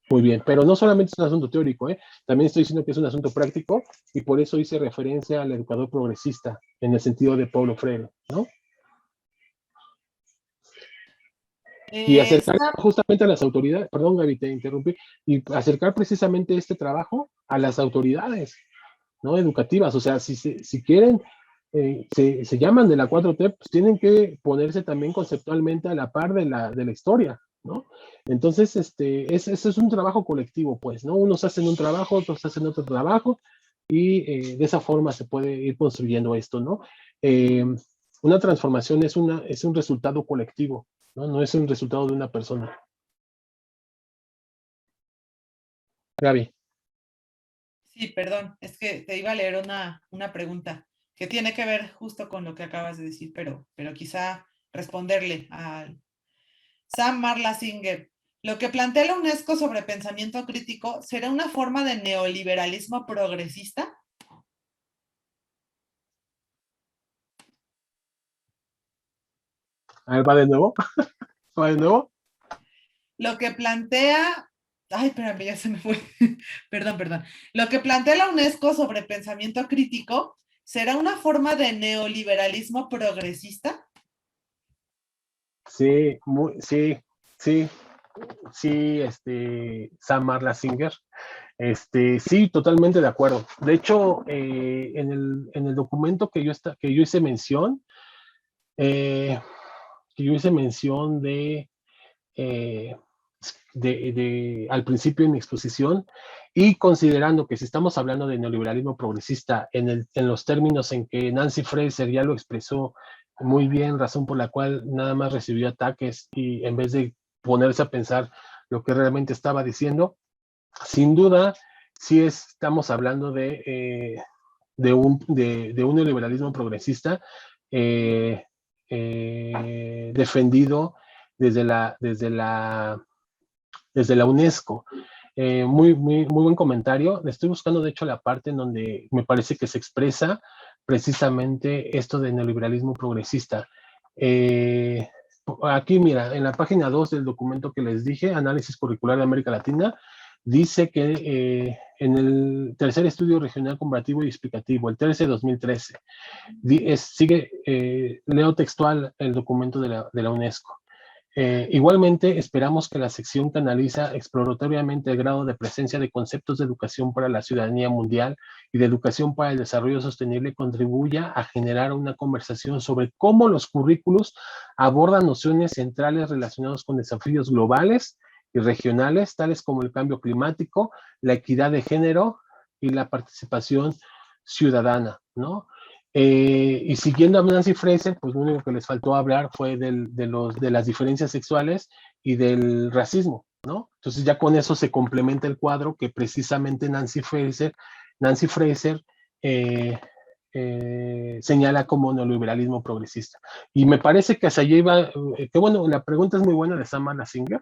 muy bien. Pero no solamente es un asunto teórico, también estoy diciendo que es un asunto práctico, y por eso hice referencia al educador progresista, en el sentido de Paulo Freire, ¿no? Y acercar justamente a las autoridades, perdón Gaby, te interrumpí, y acercar precisamente este trabajo a las autoridades, ¿no? Educativas. O sea, si quieren, se llaman de la 4T, pues tienen que ponerse también conceptualmente a la par de la historia, ¿no? Entonces, ese es un trabajo colectivo, pues, ¿no? Unos hacen un trabajo, otros hacen otro trabajo, y de esa forma se puede ir construyendo esto, ¿no? Una transformación es un resultado colectivo, ¿no? No es un resultado de una persona. Gaby. Sí, perdón, es que te iba a leer una pregunta que tiene que ver justo con lo que acabas de decir, pero quizá responderle a Sam Marla Singer. Lo que plantea la UNESCO sobre pensamiento crítico, ¿será una forma de neoliberalismo progresista? A ver, ¿va de nuevo? ¿Va de nuevo? Lo que plantea... Ay, espérame, ya se me fue. Perdón. Lo que plantea la UNESCO sobre pensamiento crítico, ¿será una forma de neoliberalismo progresista? Sí, sí, Sam Marla Singer. Sí, totalmente de acuerdo. De hecho, en el documento que yo hice mención, eh, eh, al principio en mi exposición, y considerando que si estamos hablando de neoliberalismo progresista en los términos en que Nancy Fraser ya lo expresó muy bien, razón por la cual nada más recibió ataques y en vez de ponerse a pensar lo que realmente estaba diciendo, sin duda, sí estamos hablando de un neoliberalismo progresista defendido desde la UNESCO. Muy buen comentario. Estoy buscando, de hecho, la parte en donde me parece que se expresa precisamente esto de neoliberalismo progresista. Aquí, mira, en la página 2 del documento que les dije, Análisis Curricular de América Latina, dice que en el tercer estudio regional comparativo y explicativo, el TERCE 2013, leo textual el documento de la UNESCO. Igualmente, esperamos que la sección que analiza exploratoriamente el grado de presencia de conceptos de educación para la ciudadanía mundial y de educación para el desarrollo sostenible contribuya a generar una conversación sobre cómo los currículos abordan nociones centrales relacionadas con desafíos globales y regionales, tales como el cambio climático, la equidad de género y la participación ciudadana, ¿no? Y siguiendo a Nancy Fraser, pues lo único que les faltó hablar fue de las diferencias sexuales y del racismo, ¿no? Entonces ya con eso se complementa el cuadro que precisamente Nancy Fraser señala como neoliberalismo progresista. Y me parece que hacia allá iba, que bueno, la pregunta es muy buena de Sam Singer,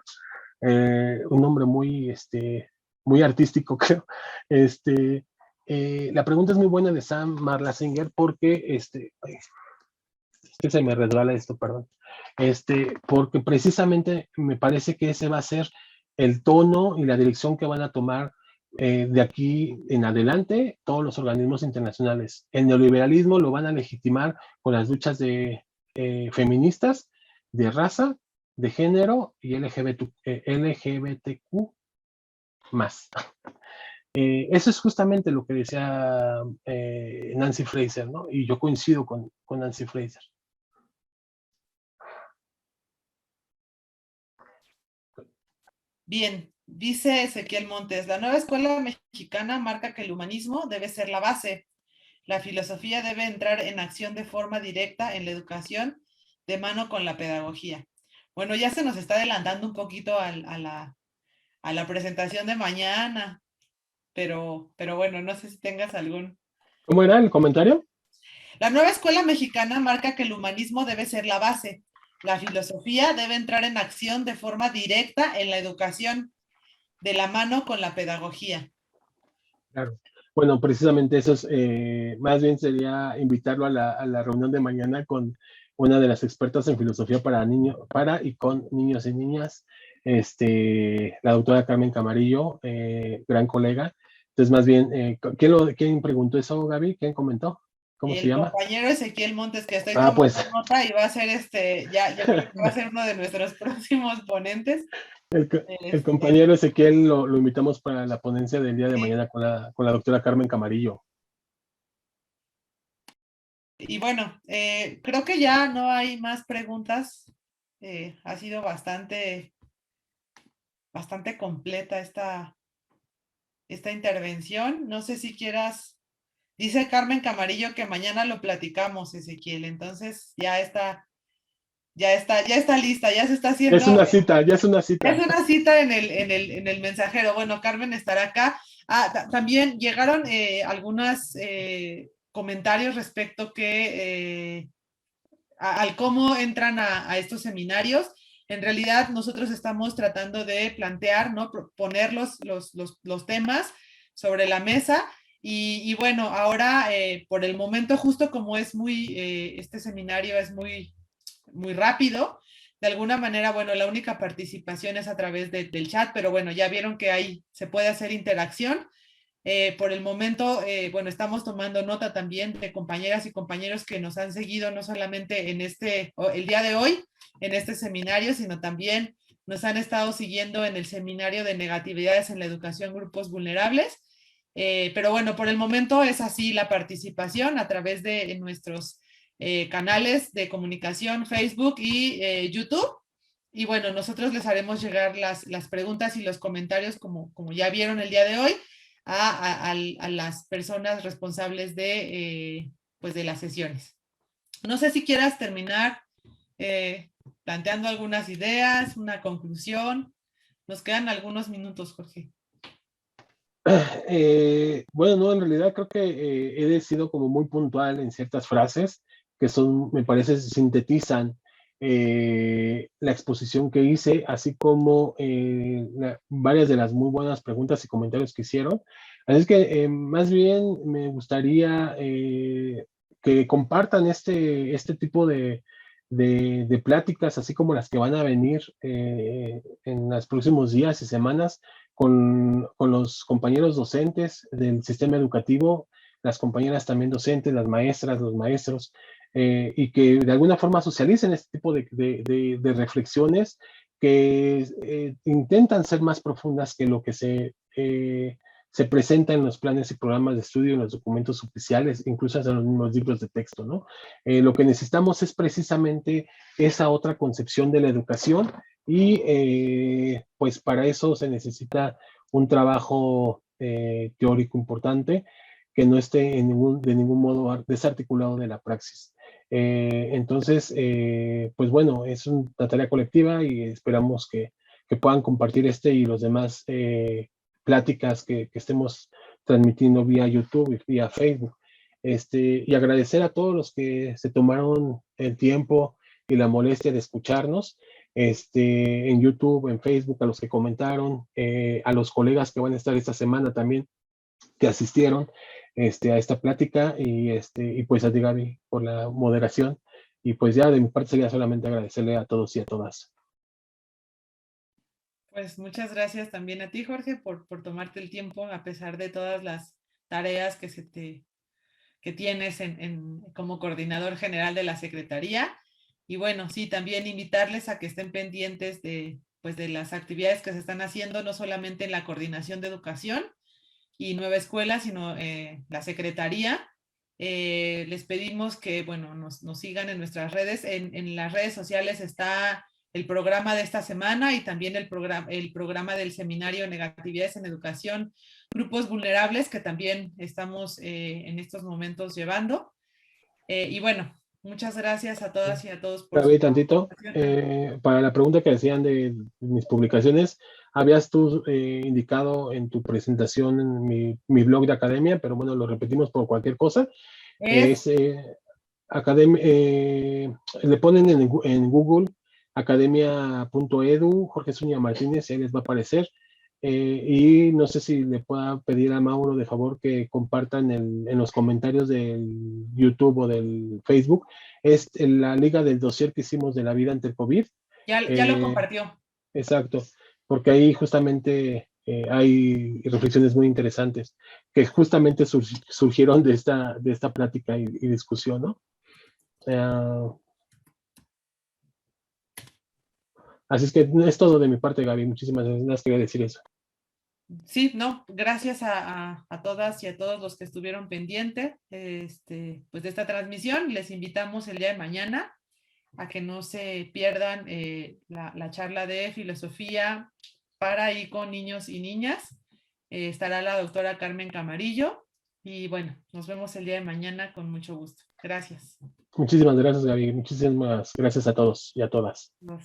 un hombre muy artístico, creo. La pregunta es muy buena de Sam Marla Singer porque es que se me resbala esto, perdón. Porque precisamente me parece que ese va a ser el tono y la dirección que van a tomar de aquí en adelante todos los organismos internacionales. El neoliberalismo lo van a legitimar con las luchas de feministas, de raza, de género y LGBTQ más. Eso es justamente lo que decía Nancy Fraser, ¿no? Y yo coincido con Nancy Fraser. Bien, dice Ezequiel Montes, la nueva escuela mexicana marca que el humanismo debe ser la base. La filosofía debe entrar en acción de forma directa en la educación, de mano con la pedagogía. Bueno, ya se nos está adelantando un poquito a la presentación de mañana, pero bueno, no sé si tengas algún... ¿Cómo era el comentario? La nueva escuela mexicana marca que el humanismo debe ser la base. La filosofía debe entrar en acción de forma directa en la educación, de la mano con la pedagogía. Claro. Bueno, precisamente eso es, más bien sería invitarlo a la reunión de mañana con una de las expertas en filosofía para niños, para y con niños y niñas, la doctora Carmen Camarillo, gran colega. Entonces, más bien, ¿quién preguntó eso, Gaby? ¿Quién comentó? ¿Cómo se El llama? compañero Ezequiel Montes, que estoy Ah, tomando pues nota y va a ser yo creo que va a ser uno de nuestros próximos ponentes. el compañero Ezequiel lo invitamos para la ponencia del día de Sí. mañana con la doctora Carmen Camarillo. Y bueno, creo que ya no hay más preguntas. Ha sido bastante completa esta intervención. No sé si quieras, dice Carmen Camarillo que mañana lo platicamos, Ezequiel. Entonces ya está lista, ya se está Es haciendo. una cita, ya es una Es cita. una cita en el mensajero. Bueno, Carmen estará acá. También llegaron algunos comentarios respecto al cómo entran a estos seminarios. En realidad, nosotros estamos tratando de plantear, ¿no? Poner los temas sobre la mesa. Y bueno, ahora, por el momento, justo como es este seminario es muy rápido, de alguna manera, bueno, la única participación es a través del chat, pero bueno, ya vieron que ahí se puede hacer interacción. Por el momento, bueno, estamos tomando nota también de compañeras y compañeros que nos han seguido no solamente el día de hoy, en este seminario, sino también nos han estado siguiendo en el seminario de negatividades en la educación grupos vulnerables. Pero bueno, por el momento es así la participación a través de nuestros canales de comunicación, Facebook y YouTube. Y bueno, nosotros les haremos llegar las preguntas y los comentarios como ya vieron el día de hoy a las personas responsables pues de las sesiones. No sé si quieras terminar planteando algunas ideas, una conclusión. Nos quedan algunos minutos, Jorge. Bueno, no, en realidad creo que he sido como muy puntual en ciertas frases que son, me parece, sintetizan la exposición que hice, así como varias de las muy buenas preguntas y comentarios que hicieron. Así es que más bien me gustaría que compartan este tipo de pláticas, así como las que van a venir en los próximos días y semanas con los compañeros docentes del sistema educativo, las compañeras también docentes, las maestras, los maestros, y que de alguna forma socialicen este tipo de reflexiones que intentan ser más profundas que lo que se presenta en los planes y programas de estudio, en los documentos oficiales, incluso en los mismos libros de texto, ¿no? Lo que necesitamos es precisamente esa otra concepción de la educación y pues para eso se necesita un trabajo teórico importante que no esté de ningún modo desarticulado de la praxis. Entonces, pues bueno, es una tarea colectiva y esperamos que puedan compartir y los demás pláticas que estemos transmitiendo vía YouTube y vía Facebook. Y agradecer a todos los que se tomaron el tiempo y la molestia de escucharnos en YouTube, en Facebook, a los que comentaron, a los colegas que van a estar esta semana también, que asistieron a esta plática y pues a ti, Gaby, por la moderación. Y pues ya de mi parte sería solamente agradecerle a todos y a todas. Pues muchas gracias también a ti, Jorge, por tomarte el tiempo a pesar de todas las tareas que tienes como coordinador general de la Secretaría. Y bueno, sí, también invitarles a que estén pendientes pues, de las actividades que se están haciendo, no solamente en la coordinación de educación y nueva escuela, sino la Secretaría. Les pedimos que, bueno, nos sigan en nuestras redes. En las redes sociales está el programa de esta semana y también el programa del seminario Negatividades en Educación, Grupos Vulnerables, que también estamos en estos momentos llevando. Y bueno, muchas gracias a todas y a todos por su Gaby, tantito, participación. para la pregunta que decían de mis publicaciones, habías tú indicado en tu presentación en mi blog de academia, pero bueno, lo repetimos por cualquier cosa. Es Es le ponen en Google academia.edu, Jorge Zúñiga Martínez, y ahí les va a aparecer. Y no sé si le pueda pedir a Mauro de favor que compartan en los comentarios del YouTube o del Facebook, es la liga del dossier que hicimos de la vida ante el COVID. ya lo Eh, compartió. exacto, porque ahí justamente hay reflexiones muy interesantes que justamente surgieron de esta plática y discusión, ¿no? Así es que es todo de mi parte, Gaby. Muchísimas gracias. Quería decir eso. Sí, no, gracias a todas y a todos los que estuvieron pendientes pues de esta transmisión. Les invitamos el día de mañana a que no se pierdan la charla de filosofía para y con niños y niñas. Estará la doctora Carmen Camarillo y bueno, nos vemos el día de mañana con mucho gusto. Gracias. Muchísimas gracias, Gaby. Muchísimas gracias a todos y a todas. Nos